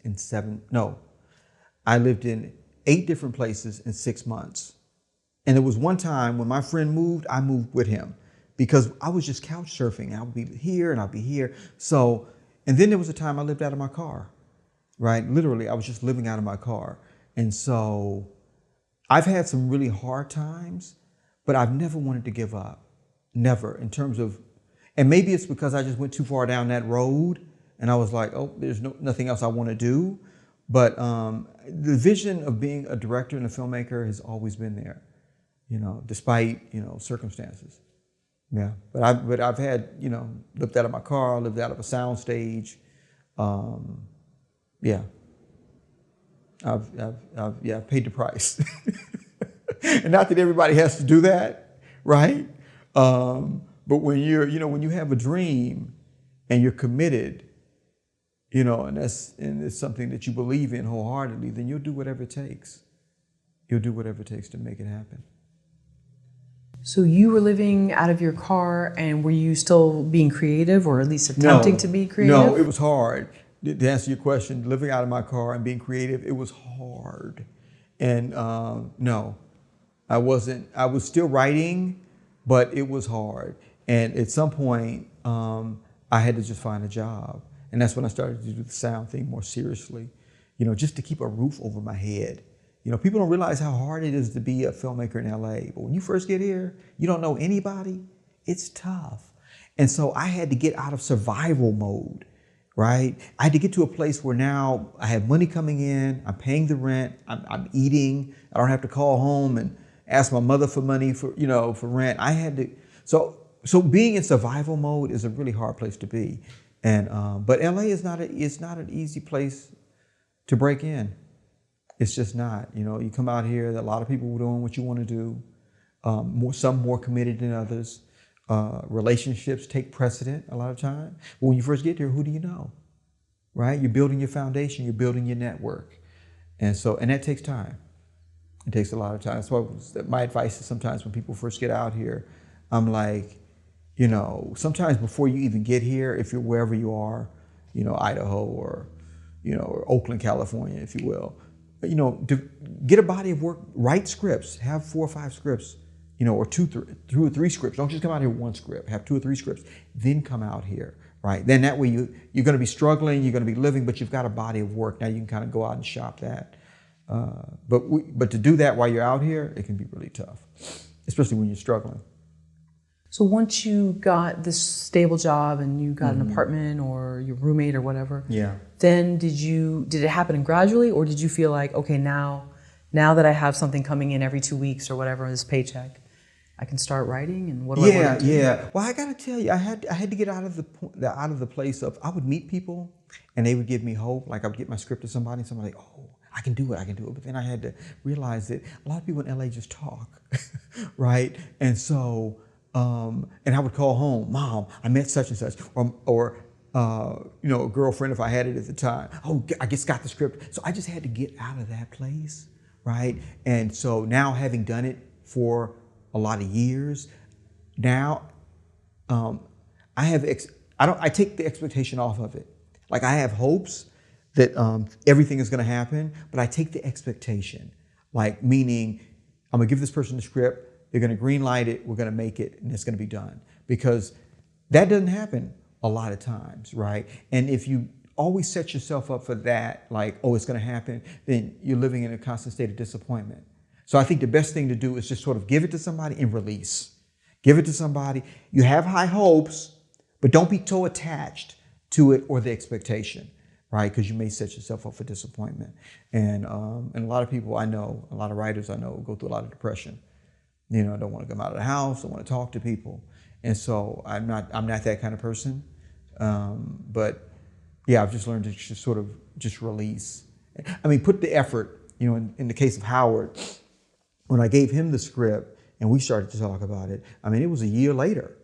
I lived in 8 different places in 6 months. And there was one time when my friend moved, I moved with him, because I was just couch surfing. I would be here and I'd be here. So, and then there was a time I lived out of my car. Right? Literally, I was just living out of my car. And so I've had some really hard times, but I've never wanted to give up. Never, in terms of, and maybe it's because I just went too far down that road and I was like, oh, there's nothing else I want to do. But the vision of being a director and a filmmaker has always been there, despite, circumstances. Yeah, but I've had, lived out of my car, lived out of a sound stage. Yeah, I've paid the price. And not that everybody has to do that, right? But when when you have a dream and you're committed, and it's something that you believe in wholeheartedly, then you'll do whatever it takes. You'll do whatever it takes to make it happen. So you were living out of your car, and were you still being creative, or at least attempting to be creative? No, it was hard. To answer your question, living out of my car and being creative, it was hard. And no, I wasn't. I was still writing, but it was hard. And at some point, I had to just find a job. And that's when I started to do the sound thing more seriously, just to keep a roof over my head. People don't realize how hard it is to be a filmmaker in LA. But when you first get here, you don't know anybody. It's tough. And so I had to get out of survival mode, right? I had to get to a place where now I have money coming in, I'm paying the rent, I'm eating, I don't have to call home and ask my mother for money for rent. I had to, so being in survival mode is a really hard place to be. And but LA is not an easy place to break in. It's just not. You come out here, there are a lot of people doing what you want to do. Some more committed than others. Relationships take precedent a lot of time. But when you first get here, who do you know? Right? You're building your foundation. You're building your network, and that takes time. It takes a lot of time. So my advice is sometimes when people first get out here, I'm like, sometimes before you even get here, if you're wherever you are, Idaho or Oakland, California, if you will, to get a body of work, write scripts, have 4 or 5 scripts, or 2 or 3 scripts. Don't just come out here with 1 script, have 2 or 3 scripts, then come out here, right? Then that way you're going to be struggling, you're going to be living, but you've got a body of work. Now you can kind of go out and shop that. But to do that while you're out here, it can be really tough, especially when you're struggling. So once you got this stable job and you got an apartment or your roommate or whatever, then did it happen gradually, or did you feel like, okay, now that I have something coming in every 2 weeks or whatever, this paycheck, I can start writing? And what do I want to do? Yeah. Well, I got to tell you, I had to get out of the place of, I would meet people and they would give me hope. Like I would get my script to somebody and somebody, oh, I can do it. But then I had to realize that a lot of people in LA just talk, right? And so, and I would call home, Mom, I met such and such, or a girlfriend if I had it at the time. Oh, I just got the script. So I just had to get out of that place, right? And so now, having done it for a lot of years, now I take the expectation off of it. Like I have hopes that everything is going to happen, but I take the expectation, like meaning I'm gonna give this person the script. They're going to green light it, we're going to make it, and it's going to be done. Because that doesn't happen a lot of times, right? And if you always set yourself up for that, like, oh, it's going to happen, then you're living in a constant state of disappointment. So I think the best thing to do is just sort of give it to somebody and release. Give it to somebody. You have high hopes, but don't be so attached to it or the expectation, right? Because you may set yourself up for disappointment. And a lot of people I know, a lot of writers I know, go through a lot of depression. I don't want to come out of the house. I want to talk to people. And so I'm not that kind of person. But yeah, I've just learned to just sort of just release. I mean, put the effort, in the case of Howard, when I gave him the script and we started to talk about it, I mean, it was a year later.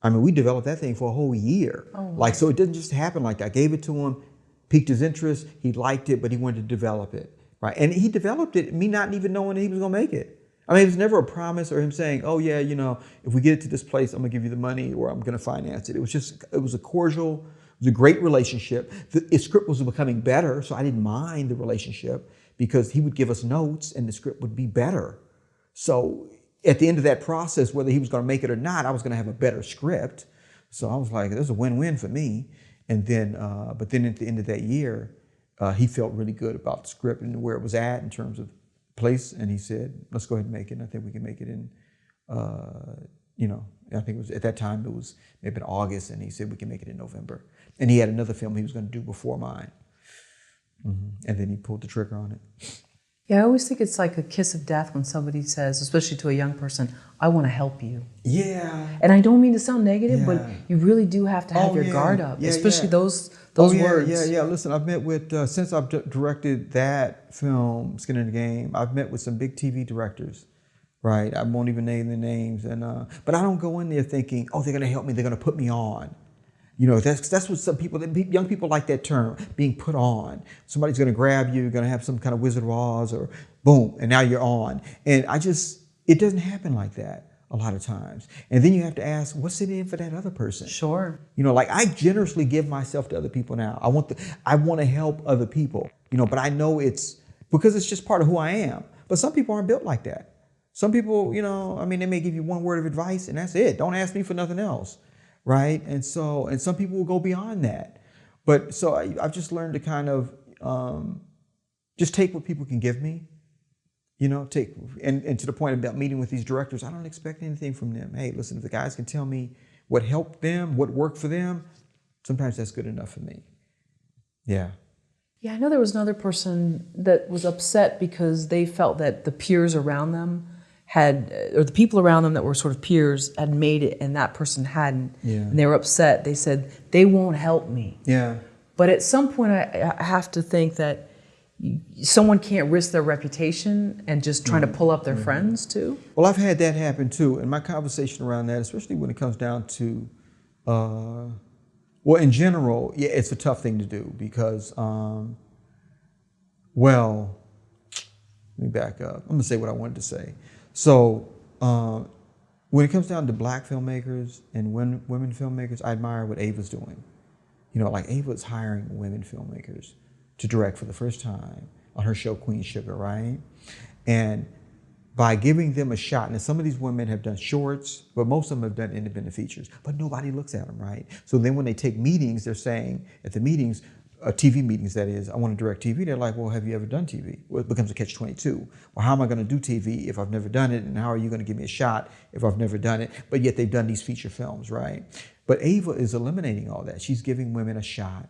I mean, we developed that thing for a whole year. Oh, wow. So it didn't just happen like that. I gave it to him, piqued his interest, he liked it, but he wanted to develop it, right? And he developed it, me not even knowing that he was gonna make it. I mean, it was never a promise or him saying, oh yeah, if we get it to this place, I'm gonna give you the money or I'm gonna finance it. It was a cordial, it was a great relationship. The script was becoming better, so I didn't mind the relationship because he would give us notes and the script would be better. So at the end of that process, whether he was gonna make it or not, I was gonna have a better script. So I was like, this is a win-win for me. And then, but then at the end of that year, he felt really good about the script and where it was at in terms of place, and he said, let's go ahead and make it. And I think we can make it in, I think it was at that time, it was maybe in August, and he said we can make it in November. And he had another film he was going to do before mine. And then he pulled the trigger on it. Yeah, I always think it's like a kiss of death when somebody says, especially to a young person, I want to help you. Yeah. And I don't mean to sound negative, but you really do have to have your guard up, especially those words. Yeah. Listen, I've met with, since I've directed that film, Skin in the Game, I've met with some big TV directors, right? I won't even name their names. But I don't go in there thinking, oh, they're going to help me, they're going to put me on. That's what some people, young people like that term, being put on. Somebody's going to grab you, you're going to have some kind of Wizard of Oz or boom, and now you're on. And it doesn't happen like that. a lot of times. And then you have to ask, what's it in for that other person? Sure. You know, like I generously give myself to other people now. I want to help other people, you know, but I know it's because it's just part of who I am. But some people aren't built like that. Some people, you know, I mean, they may give you one word of advice and that's it. Don't ask me for nothing else. Right. And some people will go beyond that. But so I've just learned to kind of just take what people can give me. You know, and to the point about meeting with these directors, I don't expect anything from them. Hey, listen, if the guys can tell me what helped them, what worked for them, sometimes that's good enough for me. Yeah. Yeah, I know there was another person that was upset because they felt that the peers around them or the people around them that were sort of peers had made it and that person hadn't. Yeah. And they were upset. They said, they won't help me. Yeah. But at some point, I have to think that someone can't risk their reputation and just trying to pull up their friends too. Well, I've had that happen too. And my conversation around that, especially when it comes down to, well, in general, yeah, it's a tough thing to do because, well, let me back up. I'm gonna say what I wanted to say. So when it comes down to black filmmakers and women filmmakers, I admire what Ava's doing. You know, like Ava's hiring women filmmakers to direct for the first time on her show Queen Sugar, right? And by giving them a shot, and some of these women have done shorts, but most of them have done independent features, but nobody looks at them, right? So then when they take meetings, they're saying at the meetings, TV meetings that is, I want to direct TV. They're like, well, have you ever done TV? Well, it becomes a catch-22. Well, how am I going to do TV if I've never done it? And how are you going to give me a shot if I've never done it? But yet they've done these feature films, right? But Ava is eliminating all that. She's giving women a shot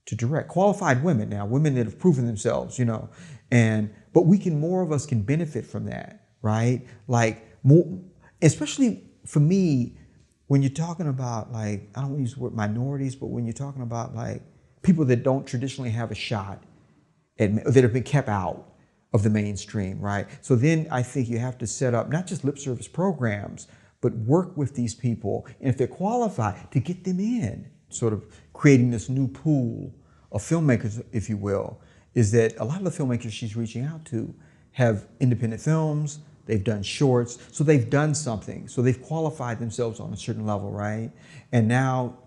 to direct. Qualified women now, women that have proven themselves, you know. But more of us can benefit from that, right? Like more, especially for me, when you're talking about like, I don't want to use the word minorities, but when you're talking about like people that don't traditionally have a shot that have been kept out of the mainstream, right? So then I think you have to set up not just lip service programs, but work with these people, and if they're qualified, to get them in. Sort of creating this new pool of filmmakers, if you will, is that a lot of the filmmakers she's reaching out to have independent films, they've done shorts, so they've done something. So they've qualified themselves on a certain level, right? And now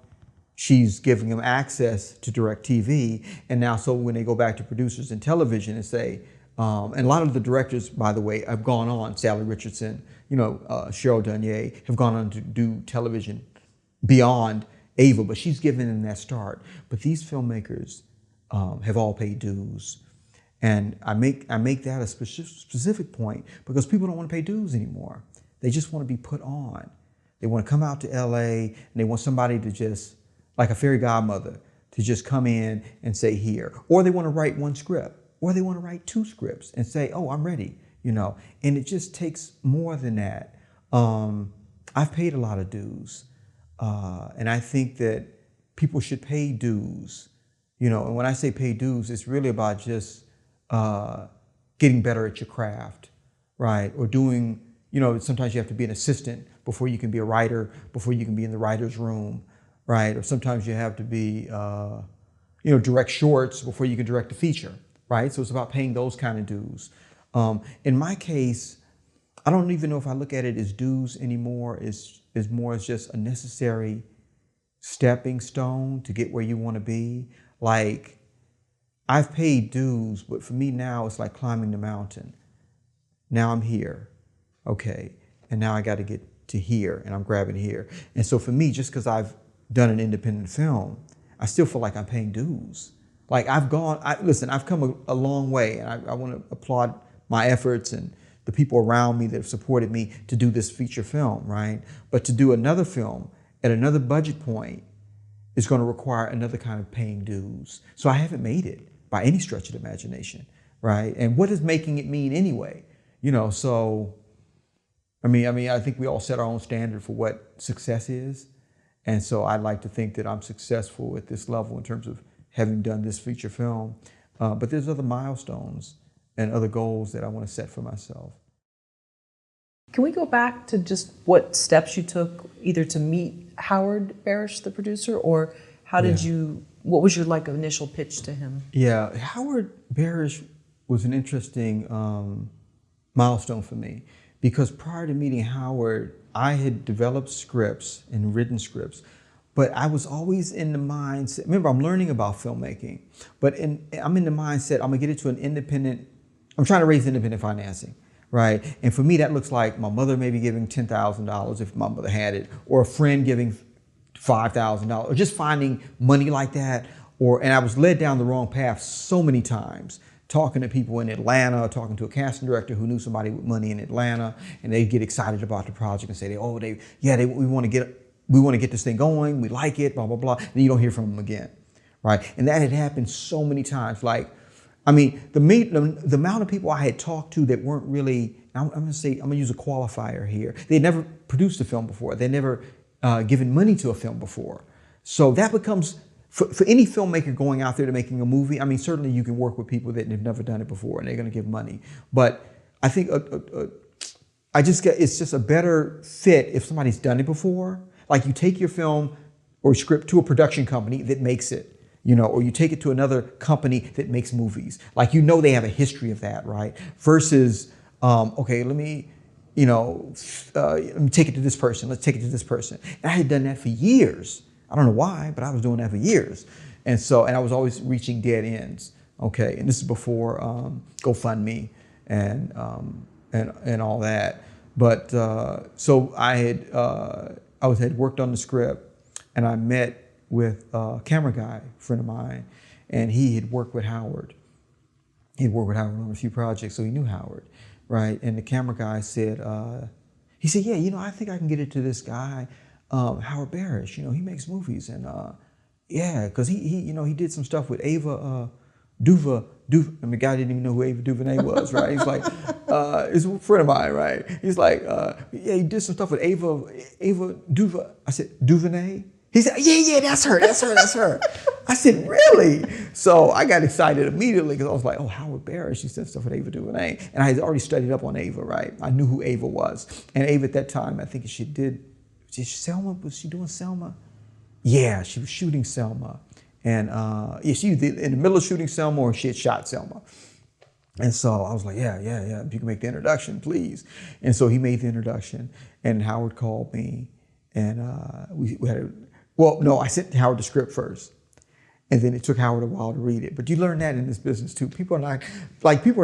she's giving them access to direct TV. And now, so when they go back to producers in television and say, and a lot of the directors, by the way, have gone on, Sally Richardson, you know, Cheryl Dunye, have gone on to do television beyond Ava, but she's given them that start. But these filmmakers have all paid dues. And I make that a specific point because people don't want to pay dues anymore. They just want to be put on. They want to come out to LA and they want somebody to just, like a fairy godmother, to just come in and say here. Or they want to write one script. Or they want to write 2 scripts and say, oh, I'm ready, you know. And it just takes more than that. I've paid a lot of dues. And I think that people should pay dues, you know. And when I say pay dues, it's really about just getting better at your craft, right? Or doing, you know, sometimes you have to be an assistant before you can be a writer, before you can be in the writer's room, right? Or sometimes you have to be, you know, direct shorts before you can direct a feature, right? So it's about paying those kind of dues. In my case, I don't even know if I look at it as dues anymore. It's more as just a necessary stepping stone to get where you want to be. Like, I've paid dues, but for me now, it's like climbing the mountain. Now I'm here, okay, and now I got to get to here, and I'm grabbing here. And so for me, just because I've done an independent film, I still feel like I'm paying dues. Like I've come a long way, and I want to applaud my efforts and the people around me that have supported me to do this feature film, right? But to do another film at another budget point is going to require another kind of paying dues. So I haven't made it by any stretch of the imagination, right? And what is making it mean anyway? You know, so, I mean, I think we all set our own standard for what success is. And so I'd like to think that I'm successful at this level in terms of having done this feature film. But there's other milestones and other goals that I want to set for myself. Can we go back to just what steps you took either to meet Howard Barish, the producer, or how did what was your like initial pitch to him? Yeah, Howard Barish was an interesting milestone for me because prior to meeting Howard, I had developed scripts and written scripts, but I was always in the mindset, remember I'm learning about filmmaking, but I'm in the mindset, I'm gonna get it to an independent, I'm trying to raise independent financing, right? And for me, that looks like my mother maybe giving $10,000 if my mother had it, or a friend giving $5,000, or just finding money like that. And I was led down the wrong path so many times, talking to people in Atlanta, talking to a casting director who knew somebody with money in Atlanta, and they get excited about the project and say, we want to get this thing going, we like it, blah, blah, blah. And you don't hear from them again, right? And that had happened so many times. Like, I mean, the amount of people I had talked to that weren't really, I'm gonna use a qualifier here. They'd never produced a film before. They'd never given money to a film before. So that becomes, for any filmmaker going out there to making a movie, I mean, certainly you can work with people that have never done it before and they're gonna give money. But I think it's just a better fit if somebody's done it before. Like you take your film or script to a production company that makes it, or you take it to another company that makes movies. Like, they have a history of that, right? Versus, okay, let me take it to this person. Let's take it to this person. And I had done that for years. I don't know why, but I was doing that for years. And I was always reaching dead ends. Okay, and this is before GoFundMe and all that. But so I had worked on the script, and I met with a camera guy, a friend of mine, and he had worked with Howard. He'd worked with Howard on a few projects, so he knew Howard, right? And the camera guy said, yeah, I think I can get it to this guy, Howard Barish. He makes movies, and because he did some stuff with Ava Duva. I mean, the guy didn't even know who Ava DuVernay was, right? He's like, he's a friend of mine, right? He's like, yeah, he did some stuff with Ava Duva. I said, DuVernay? He said, yeah, that's her. I said, really? So I got excited immediately because I was like, oh, Howard Barish, he said stuff with Ava DuVernay. And I had already studied up on Ava, right? I knew who Ava was. And Ava at that time, I think was Selma? Was she doing Selma? Yeah, she was shooting Selma. And she was in the middle of shooting Selma, or she had shot Selma. And so I was like, yeah, if you can make the introduction, please. And so he made the introduction, and Howard called me, and I sent Howard the script first. And then it took Howard a while to read it. But you learn that in this business too. People are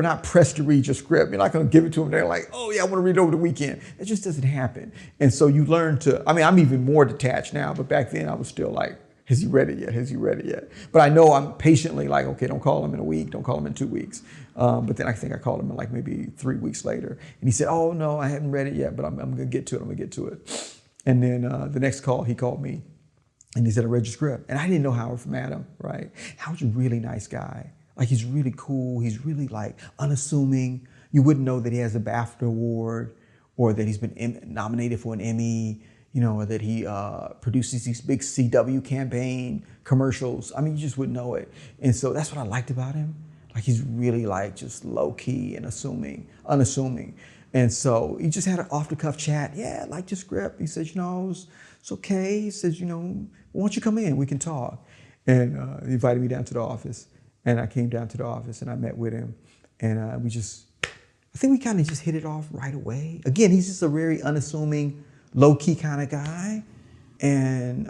not pressed to read your script. You're not going to give it to them. They're like, oh yeah, I want to read it over the weekend. It just doesn't happen. And so you learn I'm even more detached now, but back then I was still like, has he read it yet? But I know I'm patiently like, okay, don't call him in a week. Don't call him in 2 weeks. But then I think I called him in like maybe 3 weeks later. And he said, oh no, I haven't read it yet, but I'm going to get to it. And then the next call, he called me. And he said, I read your script. And I didn't know Howard from Adam, right? Howard's a really nice guy. Like, he's really cool. He's really like unassuming. You wouldn't know that he has a BAFTA award, or that he's been nominated for an Emmy, or that he produces these big CW campaign commercials. I mean, you just wouldn't know it. And so that's what I liked about him. Like, he's really like just low key and unassuming. And so he just had an off the cuff chat. Yeah, I liked your script. He said, it's okay. He says, why don't you come in? We can talk. And he invited me down to the office. And I came down to the office and I met with him. And I think we kind of just hit it off right away. Again, he's just a very unassuming, low key kind of guy. And,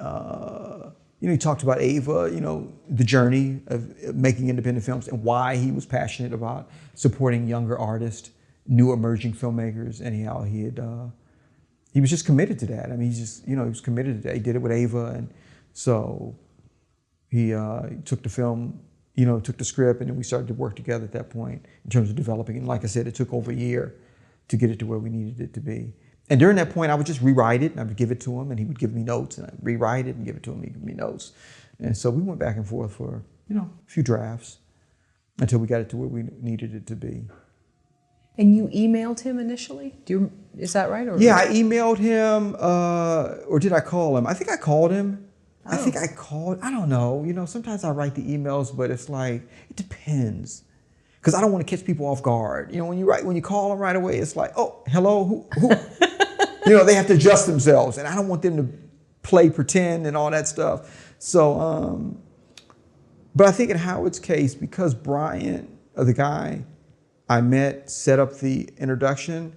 he talked about Ava, the journey of making independent films and why he was passionate about supporting younger artists, new emerging filmmakers, and how he was just committed to that. I mean, he was committed to that. He did it with Ava, and so he took the film, took the script, and then we started to work together at that point in terms of developing it. And like I said, it took over a year to get it to where we needed it to be. And during that point, I would just rewrite it, and I would give it to him, and he would give me notes, and I'd rewrite it and give it to him, and he'd give me notes. And so we went back and forth for, a few drafts until we got it to where we needed it to be. And you emailed him initially? Is that right? Or yeah, I emailed him, or did I call him? I think I called him. Oh. I don't know. Sometimes I write the emails, but it's like, it depends. Because I don't want to catch people off guard. When you call them right away, it's like, oh, hello, who? They have to adjust themselves, and I don't want them to play pretend and all that stuff. So, but I think in Howard's case, because Brian, the guy I met, set up the introduction,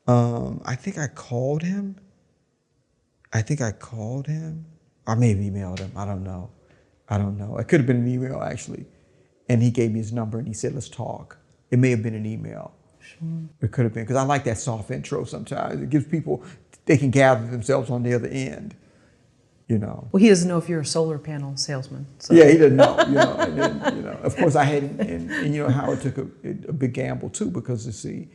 I think I called him. Or maybe emailed him. I don't know. It could have been an email actually. And he gave me his number and he said, let's talk. It may have been an email. Sure. It could have been, because I like that soft intro sometimes. It gives people, they can gather themselves on the other end, you know. Well, he doesn't know if you're a solar panel salesman. So. Yeah, he doesn't know, you know. And then, you know, of course I had, and you know, Howard took a big gamble too, because you see,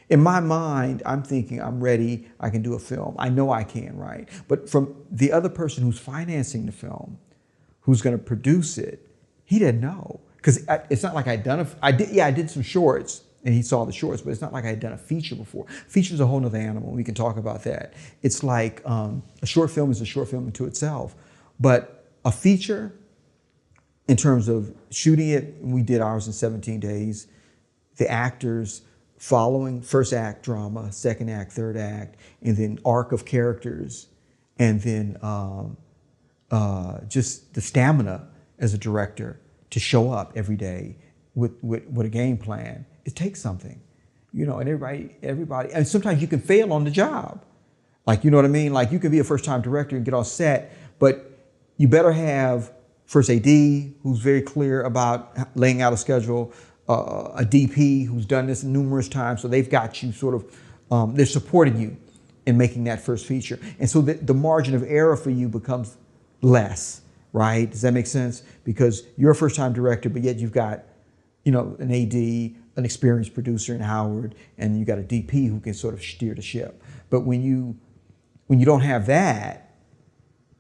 in my mind, I'm thinking I'm ready, I can do a film. I know I can, right? But from the other person who's financing the film, who's going to produce it, he didn't know. Because it's not like I did some shorts, and he saw the shorts, but it's not like I had done a feature before. Feature's a whole nother animal. We can talk about that. It's like a short film is a short film unto itself. But a feature, in terms of shooting it, we did ours in 17 days. The actors following first act drama, second act, third act, and then arc of characters, and then just the stamina as a director to show up every day with a game plan. It takes something, you know, and everybody, and sometimes you can fail on the job. Like, you know what I mean? Like, you can be a first-time director and get on set, but you better have first AD who's very clear about laying out a schedule, a DP who's done this numerous times, so they've got you sort of, they're supporting you in making that first feature. And so the margin of error for you becomes less. Right? Does that make sense? Because you're a first-time director, but yet you've got, you know, an AD, an experienced producer in Howard, and you got a DP who can sort of steer the ship. But when you don't have that,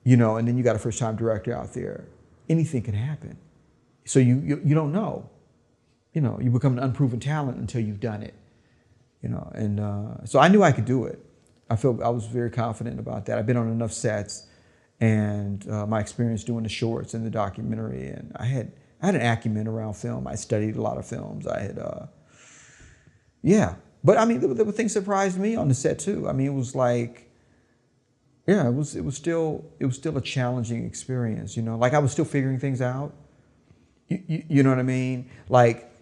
you know, and then you got a first-time director out there, anything can happen. So you don't know. You know, you become an unproven talent until you've done it. You know, and so I knew I could do it. I was very confident about that. I've been on enough sets. And my experience doing the shorts and the documentary, and I had an acumen around film. I studied a lot of films. I had, But I mean, there were things that surprised me on the set too. I mean, it was like, yeah, it was still a challenging experience. You know, like I was still figuring things out. You know what I mean? Like,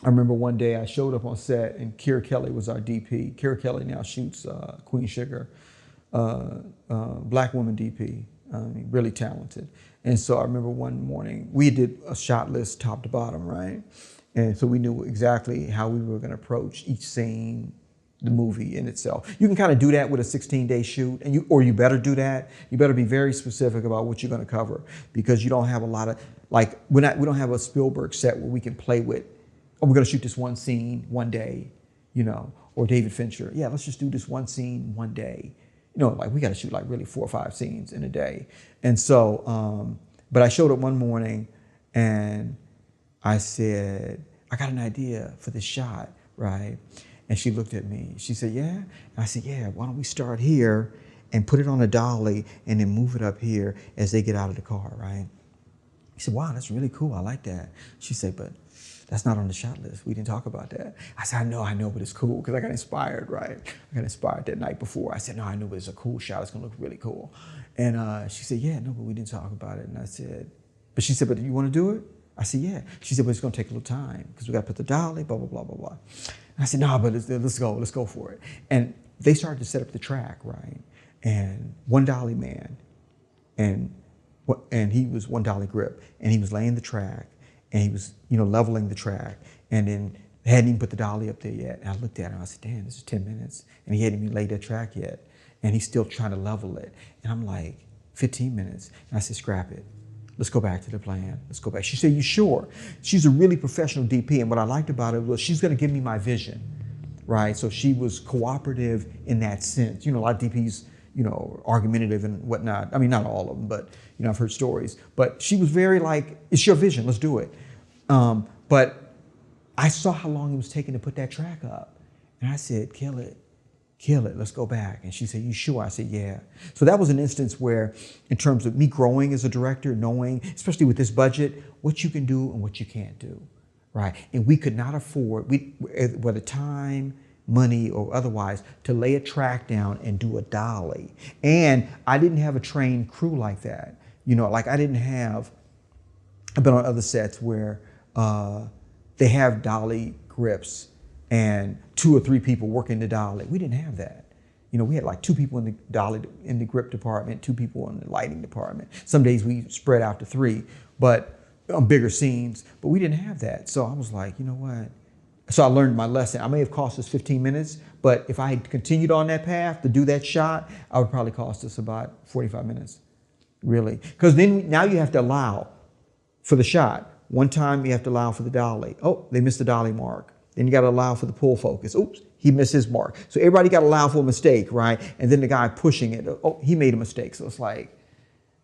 I remember one day I showed up on set and Keira Kelly was our DP. Keira Kelly now shoots Queen Sugar. Black woman DP, really talented. And so I remember one morning, we did a shot list top to bottom, right? And so we knew exactly how we were gonna approach each scene, the movie in itself. You can kind of do that with a 16-day shoot, and you better do that. You better be very specific about what you're gonna cover, because you don't have a lot of, like, we don't have a Spielberg set where we can play with, oh, we're gonna shoot this one scene one day, you know, or David Fincher, yeah, let's just do this one scene one day. You know, like we got to shoot like really 4 or 5 scenes in a day. And so, but I showed up one morning and I said, I got an idea for this shot, right? And she looked at me. She said, yeah? And I said, yeah, why don't we start here and put it on a dolly and then move it up here as they get out of the car, right? He said, wow, that's really cool. I like that. She said, but that's not on the shot list. We didn't talk about that. I said, I know, but it's cool, because I got inspired, right? I got inspired that night before. I said, no, I know, but it's a cool shot. It's gonna look really cool. And she said, yeah, no, but we didn't talk about it. And I said, but she said, but you wanna do it? I said, yeah. She said, but it's gonna take a little time, because we gotta put the dolly, blah, blah, blah, blah, blah. And I said, no, but let's go for it. And they started to set up the track, right? And one dolly man, and he was one dolly grip, and he was laying the track, and he was, you know, leveling the track, and then hadn't even put the dolly up there yet. And I looked at him, I said, damn, this is 10 minutes. And he hadn't even laid that track yet. And he's still trying to level it. And I'm like, 15 minutes. And I said, scrap it. Let's go back to the plan. Let's go back. She said, you sure? She's a really professional DP. And what I liked about it was she's gonna give me my vision, right? So she was cooperative in that sense. You know, a lot of DPs, you know, argumentative and whatnot. I mean, not all of them, but, you know, I've heard stories. But she was very like, it's your vision, let's do it. But I saw how long it was taking to put that track up. And I said, kill it, let's go back. And she said, you sure? I said, yeah. So that was an instance where, in terms of me growing as a director, knowing, especially with this budget, what you can do and what you can't do, right? And we could not afford, whether time, money, or otherwise, to lay a track down and do a dolly. And I didn't have a trained crew like that. You know, like I've been on other sets where they have dolly grips and 2 or 3 people working the dolly. We didn't have that. You know, we had like 2 people in the dolly, in the grip department, 2 people in the lighting department. Some days we spread out to 3, but on bigger scenes, but we didn't have that. So I was like, you know what? So I learned my lesson. I may have cost us 15 minutes, but if I had continued on that path to do that shot, I would probably cost us about 45 minutes, really. Because then now you have to allow for the shot. One time you have to allow for the dolly. Oh, they missed the dolly mark. Then you got to allow for the pull focus. Oops, he missed his mark. So everybody got to allow for a mistake, right? And then the guy pushing it, oh, he made a mistake. So it's like,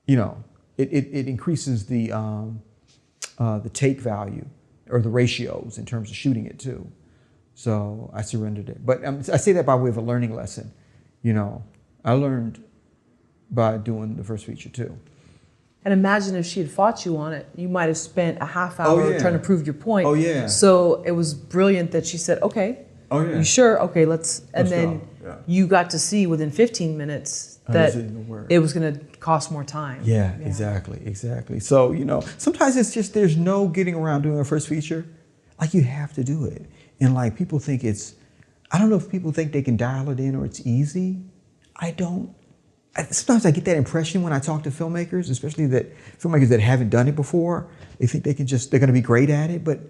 you know, it increases the take value or the ratios in terms of shooting it too. So I surrendered it. But I say that by way of a learning lesson. You know, I learned by doing the first feature too. And imagine if she had fought you on it, you might have spent a half hour trying to prove your point. Oh yeah. So it was brilliant that she said, okay. Oh yeah. You sure? Okay, let's Let's then go. Yeah. you got to see within 15 minutes that it was going to cost more time. Yeah, exactly. So, you know, sometimes it's just there's no getting around doing a first feature. Like you have to do it. And like people think I don't know if people think they can dial it in or it's easy. I don't. Sometimes I get that impression when I talk to filmmakers, especially filmmakers that haven't done it before. They think they're going to be great at it. But,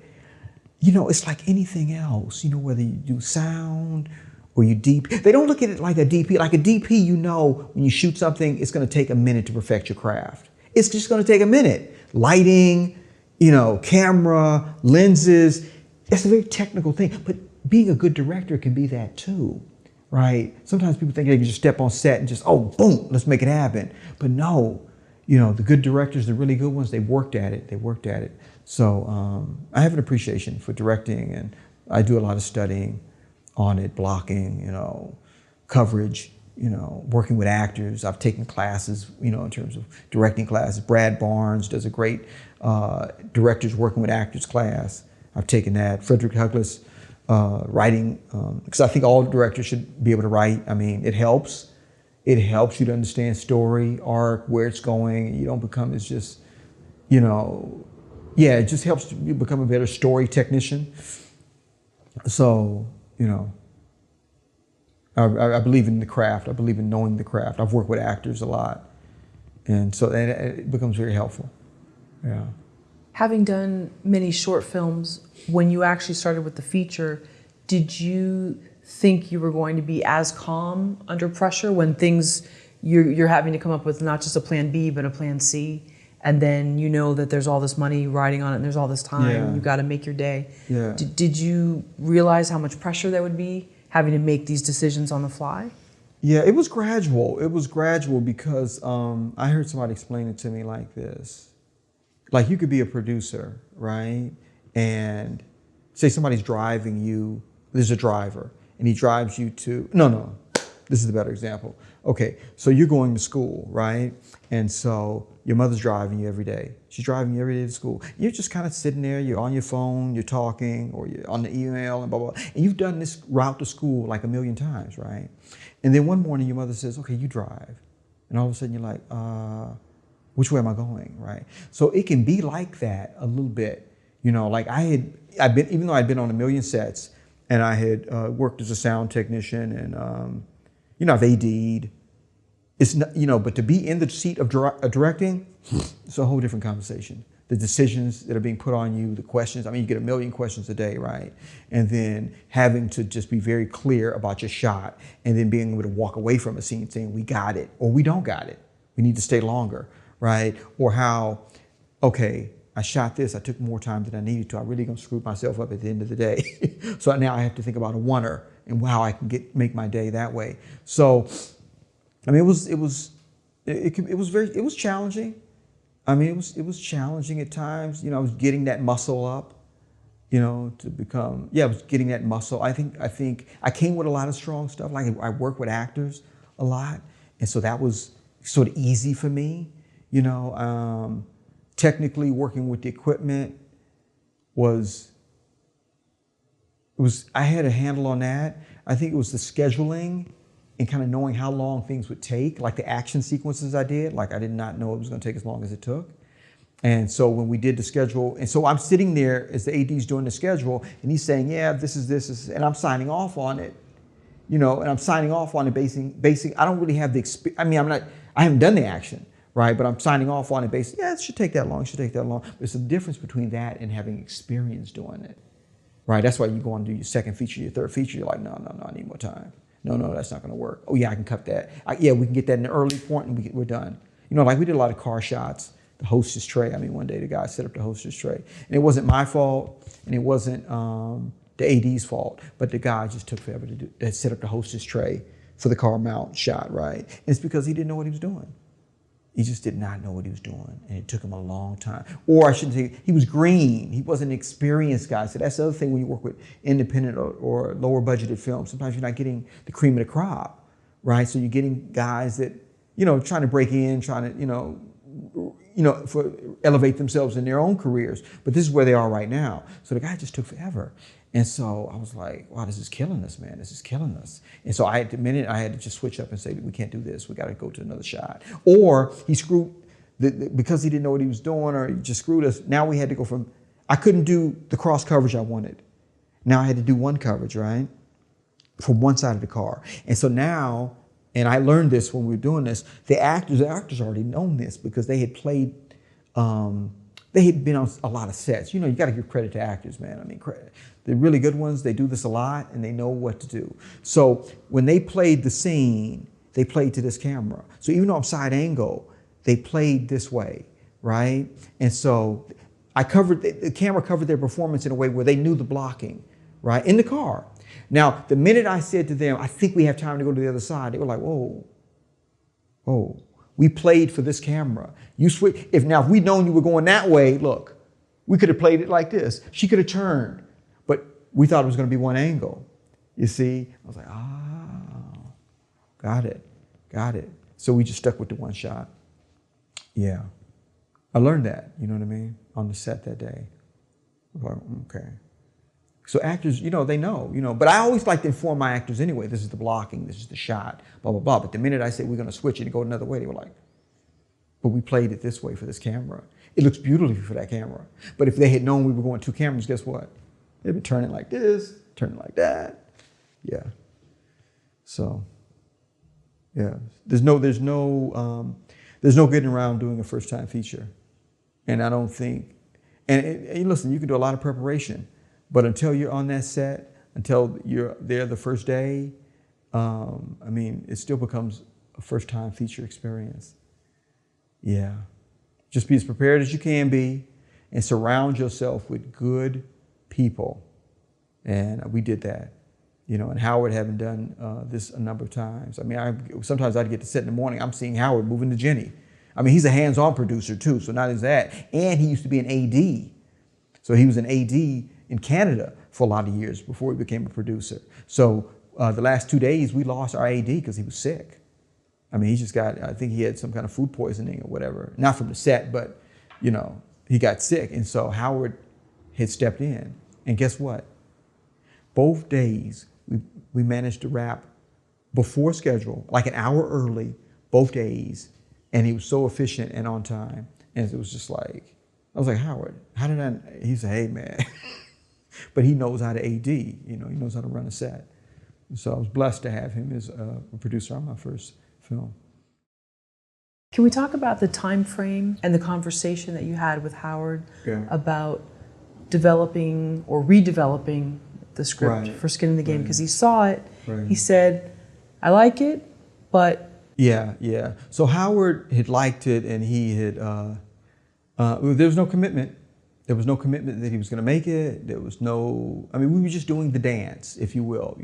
you know, it's like anything else, you know, whether you do sound or you DP. They don't look at it like a DP. Like a DP, you know, when you shoot something, it's going to take a minute to perfect your craft. It's just going to take a minute. Lighting, you know, camera, lenses. It's a very technical thing. But being a good director can be that too. Right? Sometimes people think they can just step on set and just, oh, boom, let's make it happen. But no, you know, the good directors, the really good ones, they worked at it. So I have an appreciation for directing, and I do a lot of studying on it, blocking, you know, coverage, you know, working with actors. I've taken classes, you know, in terms of directing classes. Brad Barnes does a great directors working with actors class. I've taken that. Frederick Douglass, writing, because I think all directors should be able to write. I mean, it helps. It helps you to understand story, arc, where it's going. You don't become, it's just, you know, yeah, it just helps you become a better story technician. So, you know, I believe in the craft. I believe in knowing the craft. I've worked with actors a lot. And so it becomes very helpful. Yeah. Having done many short films, when you actually started with the feature, did you think you were going to be as calm under pressure when things you're having to come up with not just a plan B but a plan C, and then you know that there's all this money riding on it and there's all this time, you got to make your day. Yeah. Did you realize how much pressure there would be having to make these decisions on the fly? Yeah, it was gradual. It was gradual because I heard somebody explain it to me like this. Like you could be a producer, right? And say somebody's driving you, there's a driver, and he drives you to, no, this is a better example. Okay, so you're going to school, right? And so your mother's driving you every day. She's driving you every day to school. You're just kind of sitting there, you're on your phone, you're talking, or you're on the email and blah, blah, blah. And you've done this route to school like a million times, right? And then one morning your mother says, okay, you drive. And all of a sudden you're like, which way am I going, right? So it can be like that a little bit. You know, like I've been, even though I'd been on a million sets and I had worked as a sound technician and, you know, I've AD'd. It's not, you know, but to be in the seat of directing, it's a whole different conversation. The decisions that are being put on you, the questions, I mean, you get a million questions a day, right? And then having to just be very clear about your shot and then being able to walk away from a scene saying, we got it, or we don't got it. We need to stay longer, right? Or how, okay, I shot this, I took more time than I needed to. I really gonna screw myself up at the end of the day. So now I have to think about a oneer and how I can make my day that way. So, I mean, it was challenging. I mean, it was challenging at times. You know, I was getting that muscle up, you know, to become, I was getting that muscle. I think I came with a lot of strong stuff. Like I work with actors a lot. And so that was sort of easy for me, you know. Technically working with the equipment I had a handle on that. I think it was the scheduling and kind of knowing how long things would take, like the action sequences I did. Like I did not know it was going to take as long as it took. And so when we did the schedule, and so I'm sitting there as the AD's doing the schedule, and he's saying, yeah, this is, and I'm signing off on it, and I'm signing off on it basing, I don't really have the experience. I mean, I haven't done the action, right? But I'm signing off on it basing, yeah, it should take that long, There's a difference between that and having experience doing it, right? That's why you go on to do your second feature, your third feature, you're like, no, I need more time. No, that's not gonna work. Oh yeah, I can cut that. Yeah, we can get that in the early point and we're done. Like we did a lot of car shots, the hostess tray. I mean, one day the guy set up the hostess tray. And it wasn't my fault and it wasn't the AD's fault, but the guy just took forever to set up the hostess tray for the car mount shot, right? And it's because he didn't know what he was doing. He just did not know what he was doing, and it took him a long time. Or I shouldn't say, he was green. He wasn't an experienced guy. So that's the other thing when you work with independent or lower budgeted films. Sometimes you're not getting the cream of the crop, right? So you're getting guys that, trying to break in, trying to, elevate themselves in their own careers. But this is where they are right now. So the guy just took forever. And so I was like, wow, this is killing us, man. This is killing us. And so I had to just switch up and say, we can't do this. We got to go to another shot. Or he screwed, because he didn't know what he was doing, or he just screwed us. Now we had to go from, I couldn't do the cross coverage I wanted. Now I had to do one coverage, right? From one side of the car. And so now, and I learned this when we were doing this, the actors already known this because they had played, they had been on a lot of sets. You got to give credit to actors, man. I mean, the really good ones, they do this a lot and they know what to do. So when they played the scene, they played to this camera. So even though I'm side angle, they played this way, right? And so the camera covered their performance in a way where they knew the blocking, right? In the car. Now, the minute I said to them, I think we have time to go to the other side, they were like, whoa, we played for this camera. You switch. If we'd known you were going that way, look, we could have played it like this. She could have turned, but we thought it was going to be one angle. You see? I was like, got it. So we just stuck with the one shot. Yeah. I learned that, you know what I mean, on the set that day. I was like, okay. So actors, they know, but I always like to inform my actors anyway. This is the blocking, this is the shot, blah, blah, blah. But the minute I say we're going to switch it and go another way, they were like, but we played it this way for this camera. It looks beautifully for that camera. But if they had known we were going two cameras, guess what? They'd be turning like this, turning like that. Yeah. So, yeah. There's no getting around doing a first time feature. And I don't think, and listen, you can do a lot of preparation. But until you're on that set, until you're there the first day, it still becomes a first-time feature experience. Yeah. Just be as prepared as you can be and surround yourself with good people. And we did that. And Howard, having done this a number of times. Sometimes I'd get to set in the morning, I'm seeing Howard moving to Jenny. He's a hands-on producer too, so not only that. And he used to be an AD. So he was an AD in Canada for a lot of years before he became a producer. So the last 2 days, we lost our AD because he was sick. He just got, I think he had some kind of food poisoning or whatever. Not from the set, but, he got sick. And so Howard had stepped in. And guess what? Both days, we managed to wrap before schedule, like an hour early, both days. And he was so efficient and on time. And it was just like, I was like, Howard, how did I? He said, hey, man. But he knows how to AD, he knows how to run a set. So I was blessed to have him as a producer on my first film. Can we talk about the time frame and the conversation that you had with Howard about developing or redeveloping the script for Skin in the Game? Because he saw it, he said, I like it, but... Yeah. So Howard had liked it and he had, there was no commitment. There was no commitment that he was going to make it. There was no, we were just doing the dance, if you will,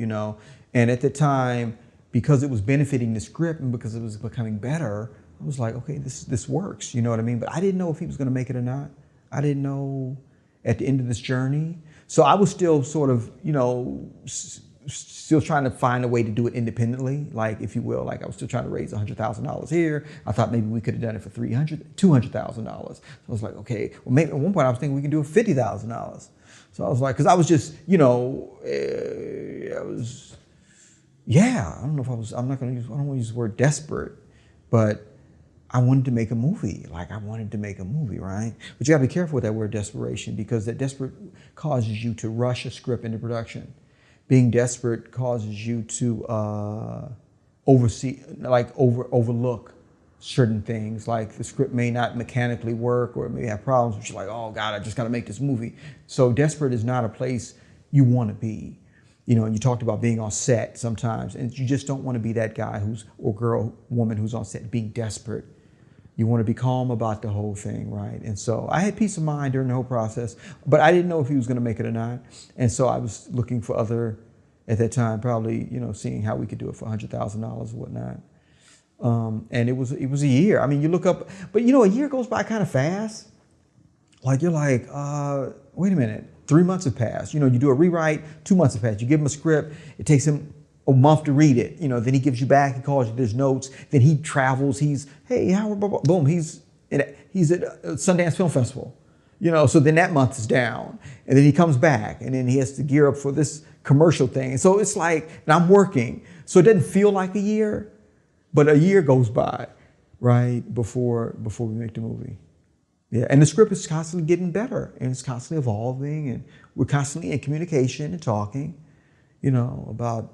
And at the time, because it was benefiting the script and because it was becoming better, I was like, okay, this works, you know what I mean? But I didn't know if he was going to make it or not. I didn't know at the end of this journey. So I was still sort of, still trying to find a way to do it independently, like, if you will, like I was still trying to raise $100,000 here. I thought maybe we could have done it for $200,000. So I was like, okay, well, maybe at one point I was thinking we can do it for $50,000. So I was like, because I was just, I don't know if I don't want to use the word desperate, but I wanted to make a movie. Like I wanted to make a movie, right? But you gotta be careful with that word desperation, because that desperate causes you to rush a script into production. Being desperate causes you to overlook certain things. Like the script may not mechanically work, or it may have problems, but you're like, oh God, I just gotta make this movie. So desperate is not a place you wanna be. You know, and you talked about being on set sometimes, and you just don't want to be that guy woman who's on set being desperate. You want to be calm about the whole thing, right? And so I had peace of mind during the whole process, but I didn't know if he was going to make it or not. And so I was looking for at that time, probably, seeing how we could do it for $100,000 or whatnot. And it was a year. I mean, you look up, but a year goes by kind of fast. Like you're like, wait a minute. 3 months have passed. You do a rewrite, 2 months have passed. You give him a script, it takes him a month to read it. Then he gives you back, he calls you, there's notes. Then he travels, hey, Howard, boom, he's at Sundance Film Festival. So then that month is down. And then he comes back, and then he has to gear up for this commercial thing. So it's like, and I'm working. So it doesn't feel like a year, but a year goes by, right, before we make the movie. Yeah, and the script is constantly getting better, and it's constantly evolving, and we're constantly in communication and talking, about,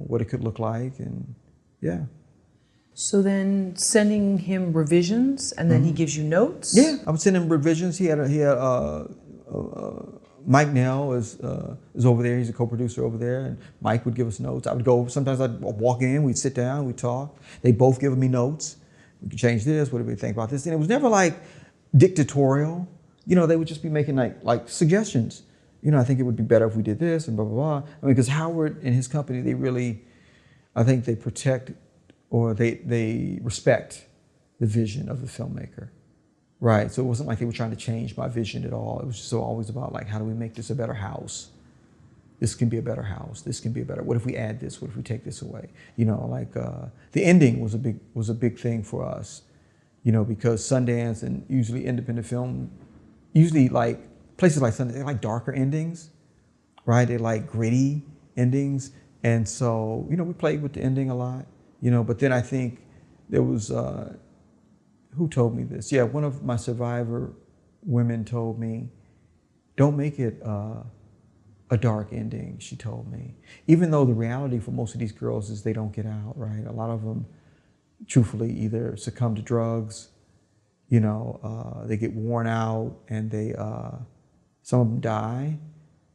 what it could look like, and yeah. So then sending him revisions, and then he gives you notes? Yeah, I would send him revisions. He had Mike Nell is over there. He's a co-producer over there, and Mike would give us notes. I would go, sometimes I'd walk in, we'd sit down, we'd talk. They'd both give me notes. We could change this. What do we think about this? And it was never like dictatorial. They would just be making like suggestions. I think it would be better if we did this and blah, blah, blah. I mean, because Howard and his company, I think they protect, or they respect the vision of the filmmaker, right? So it wasn't like they were trying to change my vision at all. It was just always about like, how do we make this a better house? This can be a better house. This can be a better. What if we add this? What if we take this away? The ending was a big thing for us, because Sundance and usually independent film, like places like Sundance, they like darker endings, right? They like gritty endings, and so we played with the ending a lot, But then I think there was who told me this? Yeah, one of my survivor women told me, don't make it a dark ending, she told me. Even though the reality for most of these girls is they don't get out, right? A lot of them, truthfully, either succumb to drugs, they get worn out, and some of them die.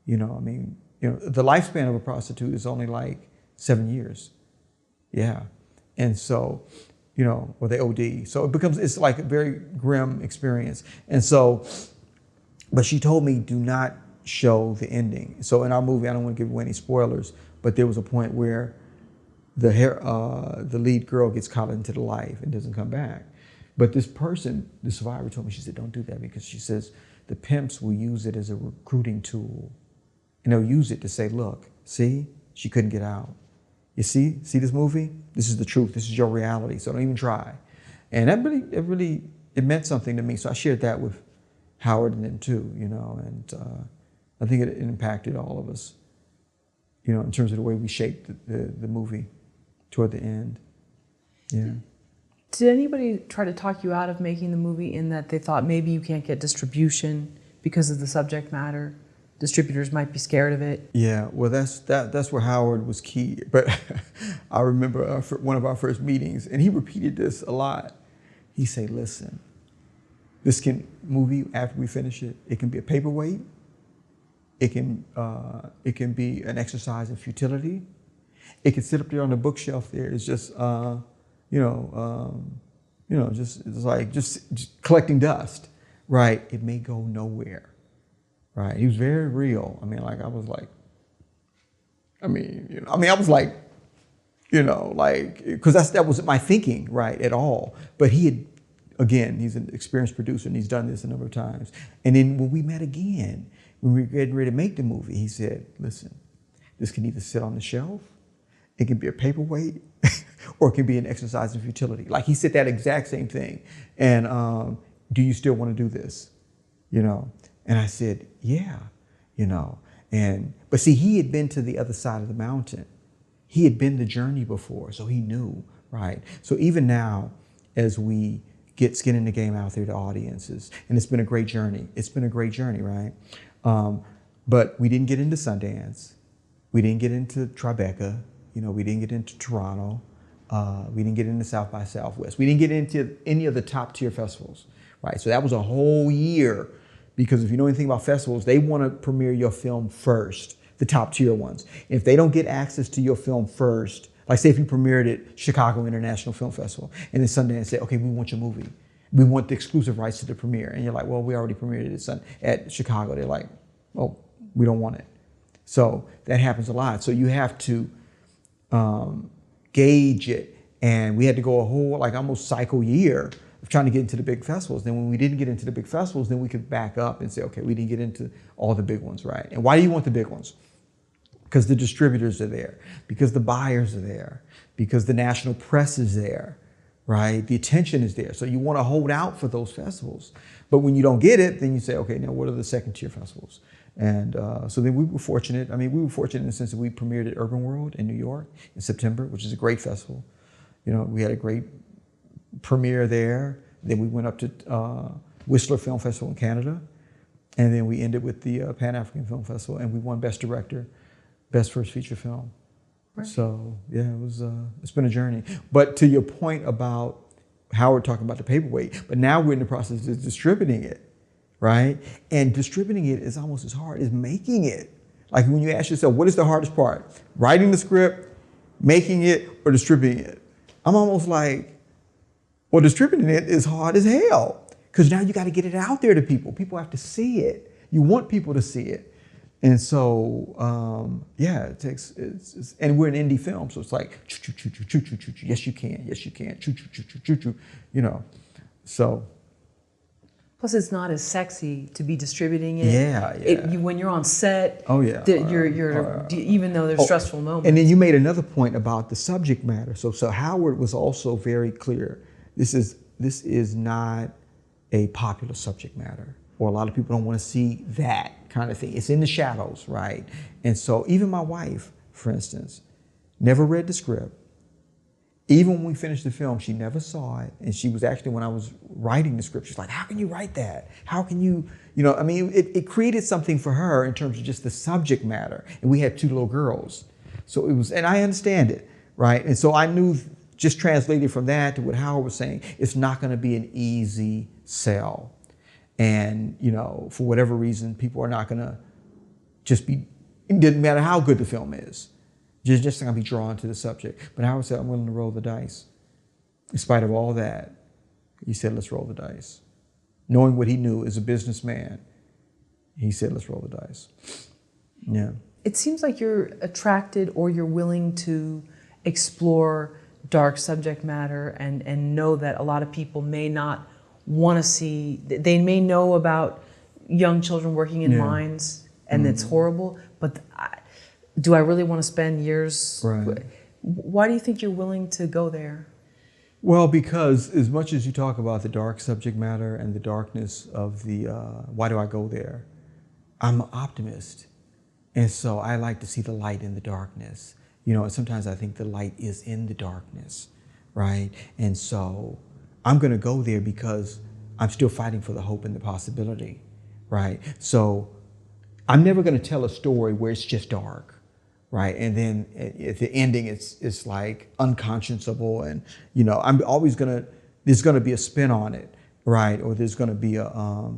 The lifespan of a prostitute is only like 7 years. Yeah. And so, or they OD. So it's like a very grim experience. And so, but she told me, do not show the ending. So in our movie, I don't want to give away any spoilers, but there was a point where the lead girl gets caught into the life and doesn't come back. But this person, the survivor, told me, she said, don't do that, because she says the pimps will use it as a recruiting tool. And they'll use it to say, look, see, she couldn't get out. You see this movie? This is the truth. This is your reality. So don't even try. And it meant something to me. So I shared that with Howard and them too, and I think it impacted all of us, in terms of the way we shaped the movie toward the end. Yeah. Did anybody try to talk you out of making the movie, in that they thought maybe you can't get distribution because of the subject matter? Distributors might be scared of it. Yeah, well, that's where Howard was key. But I remember one of our first meetings, and he repeated this a lot. He said, listen, movie, after we finish it, it can be a paperweight. It can be an exercise in futility. It can sit up there on the bookshelf there. It's just, just collecting dust, right? It may go nowhere, right? He was very real. I was like, because that was my thinking, right, at all. But he's an experienced producer, and he's done this a number of times. And then when we met again, when we were getting ready to make the movie, he said, listen, this can either sit on the shelf, it can be a paperweight, or it can be an exercise in futility. Like, he said that exact same thing. And do you still want to do this? And I said, yeah, but see, he had been to the other side of the mountain. He had been the journey before, so he knew, right? So even now, as we get skin in the game out there to audiences, and it's been a great journey. It's been a great journey, right? But we didn't get into Sundance. We didn't get into Tribeca. You know, we didn't get into Toronto. We didn't get into South by Southwest. We didn't get into any of the top tier festivals, right? So that was a whole year, because if you know anything about festivals, they want to premiere your film first, the top tier ones. If they don't get access to your film first, like say if you premiered at Chicago International Film Festival and then Sundance said, okay, we want your movie. We want the exclusive rights to the premiere. And you're like, well, we already premiered it at Chicago. They're like, oh, we don't want it. So that happens a lot. So you have to gauge it. And we had to go a whole, like almost cycle year of trying to get into the big festivals. Then when we didn't get into the big festivals, then we could back up and say, okay, we didn't get into all the big ones, right? And why do you want the big ones? Because the distributors are there, because the buyers are there, because the national press is there, right? The attention is there. So you want to hold out for those festivals. But when you don't get it, then you say, okay, now what are the second tier festivals? And so then we were fortunate. I mean, we were fortunate in the sense that we premiered at Urban World in New York in September, which is a great festival. You know, we had a great premiere there. Then we went up to Whistler Film Festival in Canada. And then we ended with the Pan-African Film Festival, and we won Best Director, Best First Feature Film. Right. So yeah, it was. It's been a journey. But to your point about Howard talking about the paperweight, but now we're in the process of distributing it, right? And distributing it is almost as hard as making it. Like when you ask yourself, what is the hardest part? Writing the script, making it, or distributing it? I'm almost like, well, distributing it is hard as hell, because now you got to get it out there to people. People have to see it. You want people to see it. And so, yeah, it takes, and we're an indie film, so it's like, yes, you can, you know, so. Plus, it's not as sexy to be distributing it. Yeah. When you're on set, oh yeah, you're even though there's stressful moments. And then you made another point about the subject matter. So Howard was also very clear. This is not a popular subject matter, or a lot of people don't want to see that kind of thing. It's in the shadows, right? And so even my wife, for instance, never read the script. Even when we finished the film, she never saw it. And she was actually, when I was writing the script, she's like, how can you write that? How can you, I mean, it created something for her in terms of just the subject matter. And we had 2 little girls. So it was, and I understand it, right? And so I knew, just translated from that to what Howard was saying, it's not going to be an easy sell. And, for whatever reason, people are not going to just be, it doesn't matter how good the film is, just going to be drawn to the subject. But Howard said, I'm willing to roll the dice. In spite of all that, he said, let's roll the dice. Knowing what he knew as a businessman, he said, let's roll the dice. Yeah. It seems like you're attracted, or you're willing to explore dark subject matter and know that a lot of people may not want to see, they may know about young children working in mines, and it's horrible, but do I really want to spend years? Right. Why do you think you're willing to go there? Well, because as much as you talk about the dark subject matter and the darkness of the, why do I go there? I'm an optimist. And so I like to see the light in the darkness. And sometimes I think the light is in the darkness, right? And so I'm going to go there because I'm still fighting for the hope and the possibility, right? So I'm never going to tell a story where it's just dark, right? And then at the ending, it's like unconscionable, and I'm always there's going to be a spin on it, right? Or there's going to be a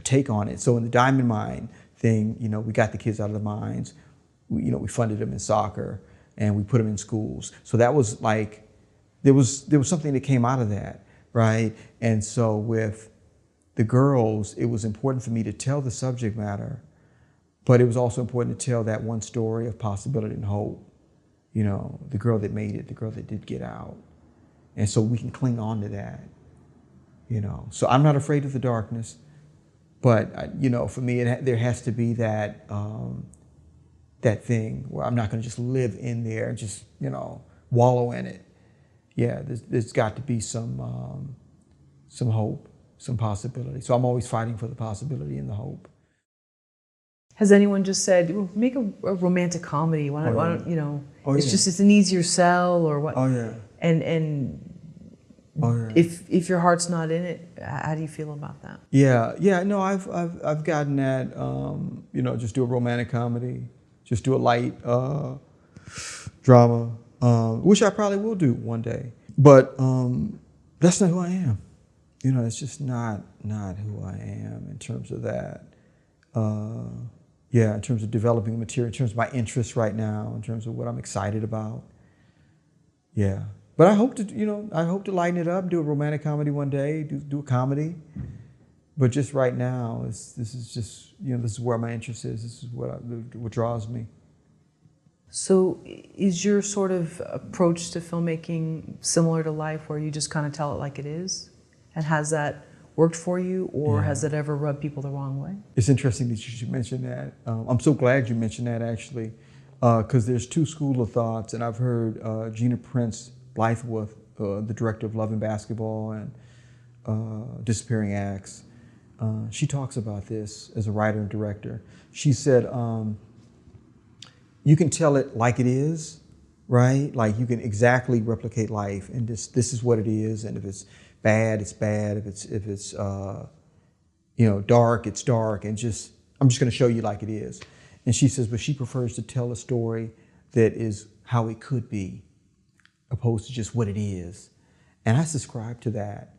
take on it. So in the diamond mine thing, we got the kids out of the mines, we funded them in soccer, and we put them in schools. So that was like, there was something that came out of that. Right? And so with the girls, it was important for me to tell the subject matter, but it was also important to tell that one story of possibility and hope. The girl that made it, the girl that did get out. And so we can cling on to that, So I'm not afraid of the darkness, but, for me, there has to be that, that thing where I'm not going to just live in there and just, wallow in it. Yeah, there's got to be some hope, some possibility. So I'm always fighting for the possibility and the hope. Has anyone just said, well, make a romantic comedy? Why don't it's just, it's an easier sell, or what? Oh yeah. And Oh, yeah. if your heart's not in it, how do you feel about that? Yeah. No, I've gotten that. Just do a romantic comedy, just do a light drama, which I probably will do one day. But that's not who I am. It's just not who I am in terms of that. In terms of developing material, in terms of my interests right now, in terms of what I'm excited about. Yeah. But I hope to lighten it up, do a romantic comedy one day, do a comedy. But just right now, this is where my interest is. This is what draws me. So is your sort of approach to filmmaking similar to life, where you just kind of tell it like it is? And has that worked for you, or has it ever rubbed people the wrong way? It's interesting that you should mention that. I'm so glad you mentioned that, actually, because there's two schools of thoughts, and I've heard Gina Prince Blytheworth, the director of Love and Basketball and Disappearing Acts, she talks about this as a writer and director. She said, you can tell it like it is, right? Like you can exactly replicate life, and this is what it is, and if it's bad, it's bad. If it's dark, it's dark, and I'm just going to show you like it is. And she says, but she prefers to tell a story that is how it could be, opposed to just what it is. And I subscribe to that.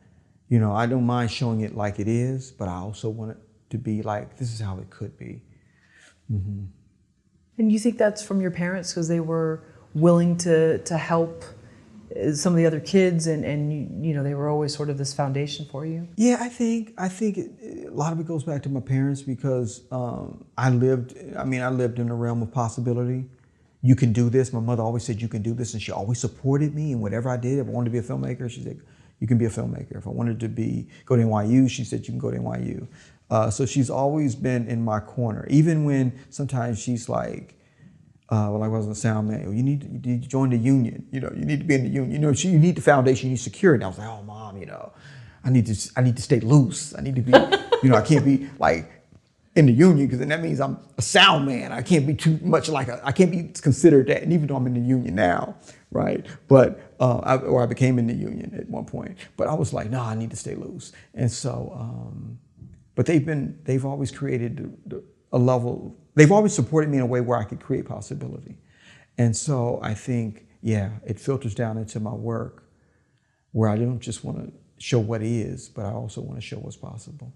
I don't mind showing it like it is, but I also want it to be like, this is how it could be. Mm-hmm. And you think that's from your parents, because they were willing to help some of the other kids, and they were always sort of this foundation for you? Yeah, I think a lot of it goes back to my parents, because I lived in the realm of possibility. You can do this. My mother always said you can do this, and she always supported me in whatever I did. If I wanted to be a filmmaker, she said you can be a filmmaker. If I wanted to go to NYU, she said you can go to NYU. So she's always been in my corner, even when sometimes she's like, when I wasn't a sound man, you need to join the union. You need to be in the union. You need the foundation, you need security. I was like, oh, Mom, I need to stay loose. I need to be, I can't be like in the union, because then that means I'm a sound man. I can't be too much I can't be considered that. And even though I'm in the union now, right? But I became in the union at one point. But I was like, no, I need to stay loose. And so, but they've always created a level. They've always supported me in a way where I could create possibility. And so I think, it filters down into my work, where I don't just want to show what is, but I also want to show what's possible.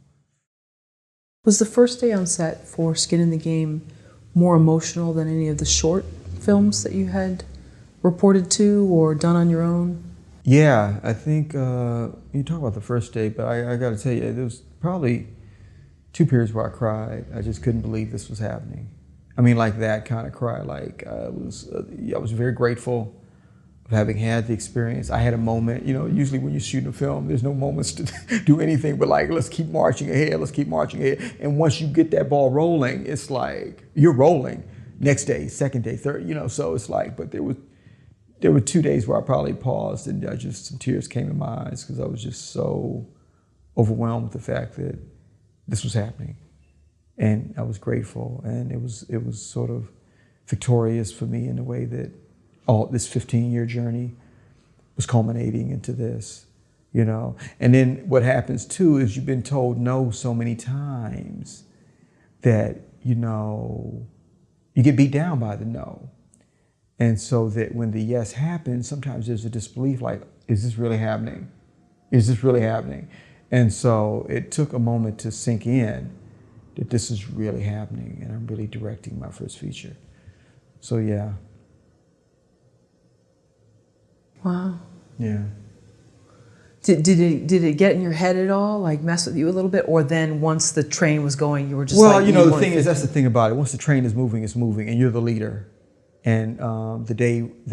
Was the first day on set for Skin in the Game more emotional than any of the short films that you had reported to or done on your own? Yeah, I think you talk about the first day, but I got to tell you, there was probably 2 periods where I cried. I just couldn't believe this was happening. I mean, like that kind of cry. Like I was very grateful of having had the experience. I had a moment. Usually when you're shooting a film, there's no moments to do anything but like, let's keep marching ahead. Let's keep marching ahead. And once you get that ball rolling, it's like you're rolling. Next day, second day, third. So it's like. But there were 2 days where I probably paused, and some tears came in my eyes, because I was just so overwhelmed with the fact that this was happening, and I was grateful, and it was sort of victorious for me in the way that all this 15-year journey was culminating into this, And then what happens too is you've been told no so many times that you get beat down by the no, and so that when the yes happens, sometimes there's a disbelief, like, is this really happening? Is this really happening? And so it took a moment to sink in that this is really happening, and I'm really directing my first feature. So yeah. Wow. Yeah. Did it get in your head at all, like mess with you a little bit, or then once the train was going, you were just the thing is, that's the thing about it. Once the train is moving, it's moving, and you're the leader. And the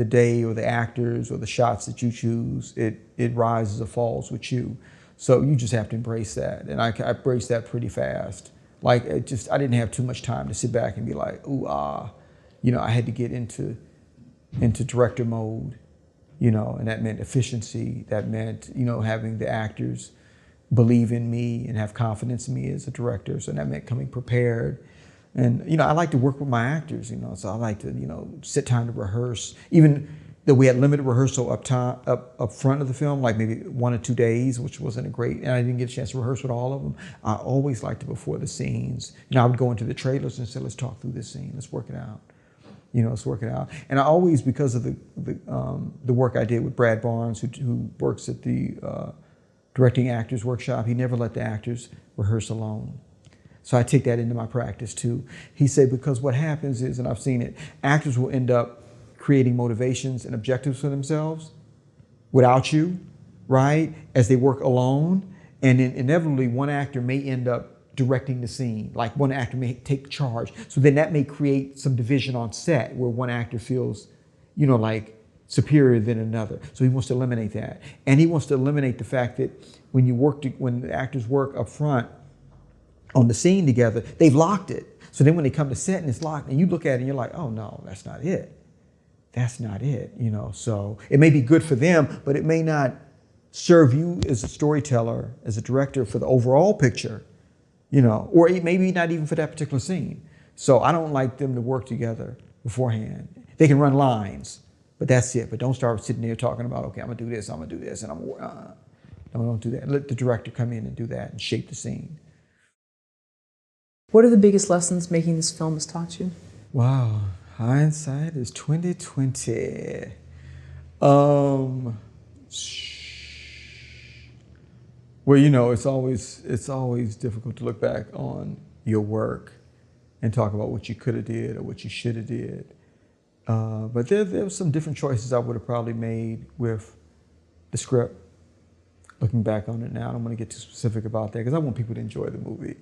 day or the actors or the shots that you choose, it rises or falls with you. So you just have to embrace that. And I embraced that pretty fast. Like, I didn't have too much time to sit back and be like, ooh, ah. I had to get into director mode, and that meant efficiency. That meant, having the actors believe in me and have confidence in me as a director. So that meant coming prepared. And, I like to work with my actors, so I like to, sit time to rehearse. Even that we had limited rehearsal up front of the film, like maybe 1 or 2 days, which wasn't a great, and I didn't get a chance to rehearse with all of them. I always liked it before the scenes. I would go into the trailers and say, let's talk through this scene, let's work it out. Let's work it out. And I always, because of the work I did with Brad Barnes, who works at the Directing Actors Workshop, he never let the actors rehearse alone. So I take that into my practice too. He said, because what happens is, and I've seen it, actors will end up creating motivations and objectives for themselves without you, right? As they work alone. And then inevitably one actor may end up directing the scene. Like one actor may take charge. So then that may create some division on set where one actor feels, like superior than another. So he wants to eliminate that. And he wants to eliminate the fact that when the actors work up front on the scene together, they've locked it. So then when they come to set and it's locked and you look at it and you're like, oh no, that's not it. That's not it, So it may be good for them, but it may not serve you as a storyteller, as a director for the overall picture, or maybe not even for that particular scene. So I don't like them to work together beforehand. They can run lines, but that's it. But don't start sitting there talking about, okay, I'm gonna do this, and no, don't do that. Let the director come in and do that and shape the scene. What are the biggest lessons making this film has taught you? Wow, hindsight is 20/20. Well, it's always difficult to look back on your work and talk about what you could have did or what you should have did. But there were some different choices I would have probably made with the script. Looking back on it now, I don't want to get too specific about that because I want people to enjoy the movie.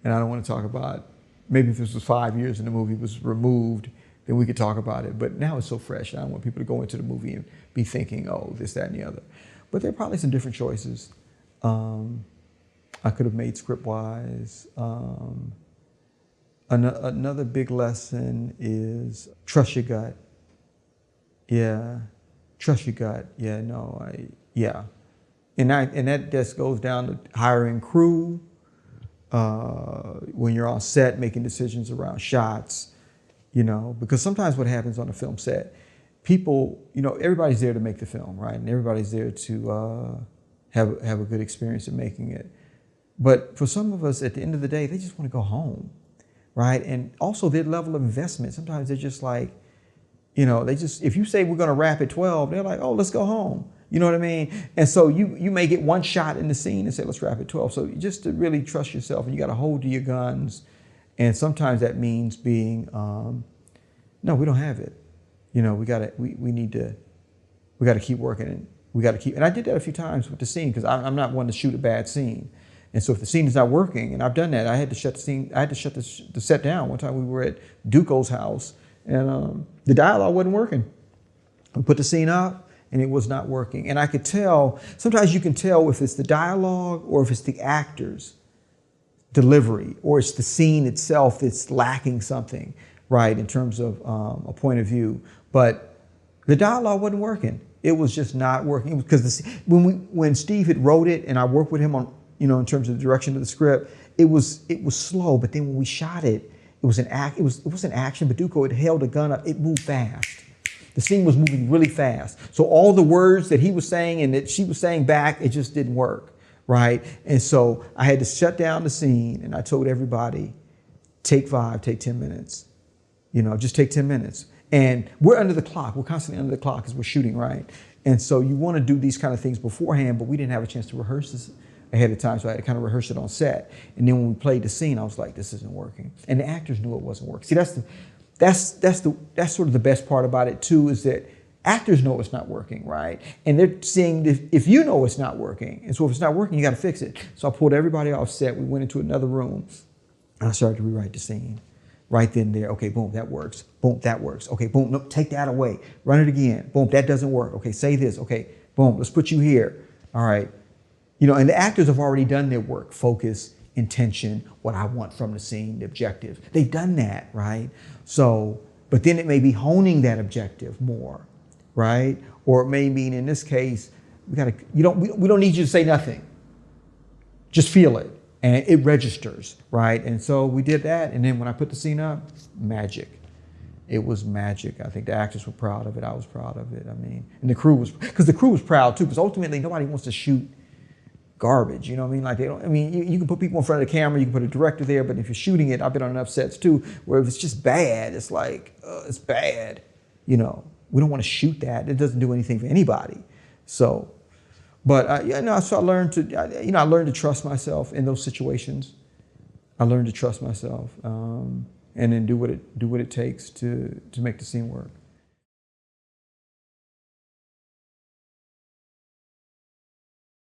And I don't want to talk about, maybe if this was 5 years and the movie was removed, then we could talk about it. But now it's so fresh. I don't want people to go into the movie and be thinking, oh, this, that, and the other. But there are probably some different choices I could have made script-wise. Another big lesson is trust your gut. Yeah, trust your gut. Yeah, no, yeah. And that just goes down to hiring crew, when you're on set, making decisions around shots, because sometimes what happens on a film set, people, everybody's there to make the film, right? And everybody's there to have a good experience in making it. But for some of us, at the end of the day, they just want to go home, right? And also their level of investment, sometimes they're just like, if you say we're going to wrap at 12, they're like, oh, let's go home. You know what I mean? And so you may get one shot in the scene and say, let's wrap at 12. So just to really trust yourself, and you got to hold to your guns. And sometimes that means being, no, we don't have it. We need to keep working, and we got to keep, and I did that a few times with the scene because I'm not one to shoot a bad scene. And so if the scene is not working, and I've done that, I had to shut the set down. One time we were at Duco's house and the dialogue wasn't working. We put the scene up and it was not working. And I could tell, sometimes you can tell if it's the dialogue or if it's the actor's delivery or it's the scene itself that's lacking something, right, in terms of a point of view. But the dialogue wasn't working. It was just not working because when Steve had wrote it and I worked with him on, in terms of the direction of the script, it was slow. But then when we shot it, it was an action. But Duco had held a gun up. It moved fast. The scene was moving really fast. So all the words that he was saying and that she was saying back, it just didn't work, right? And so I had to shut down the scene and I told everybody, take 5, take 10 minutes. Just take 10 minutes. And we're under the clock. We're constantly under the clock as we're shooting, right? And so you want to do these kind of things beforehand, but we didn't have a chance to rehearse this ahead of time, so I had to kind of rehearse it on set. And then when we played the scene, I was like, this isn't working. And the actors knew it wasn't working. See, that's sort of the best part about it too, is that actors know it's not working, right? And they're seeing if you know it's not working. And so if it's not working, you got to fix it. So I pulled everybody off set. We went into another room and I started to rewrite the scene. Right then there, okay, boom, that works. Boom, that works. Okay, boom, no, take that away. Run it again. Boom, that doesn't work. Okay, say this. Okay, boom, let's put you here. All right. And the actors have already done their work. Focus, intention, what I want from the scene, the objective. They've done that, right? So, but then it may be honing that objective more, right? Or it may mean in this case, we don't need you to say nothing. Just feel it. And it registers, right? And so we did that. And then when I put the scene up, magic. it was magic. I think the actors were proud of it. I was proud of it. I mean, and the crew was, because the crew was proud too, because ultimately nobody wants to shoot garbage, you know what I mean? Like, they don't, I mean, you can put people in front of the camera, you can put a director there, but if you're shooting it, I've been on enough sets too, where if it's just bad, it's like, it's bad, you know? We don't want to shoot that. It doesn't do anything for anybody. So, but you know, so I learned to trust myself in those situations. I learned to trust myself, and then do what it takes to make the scene work.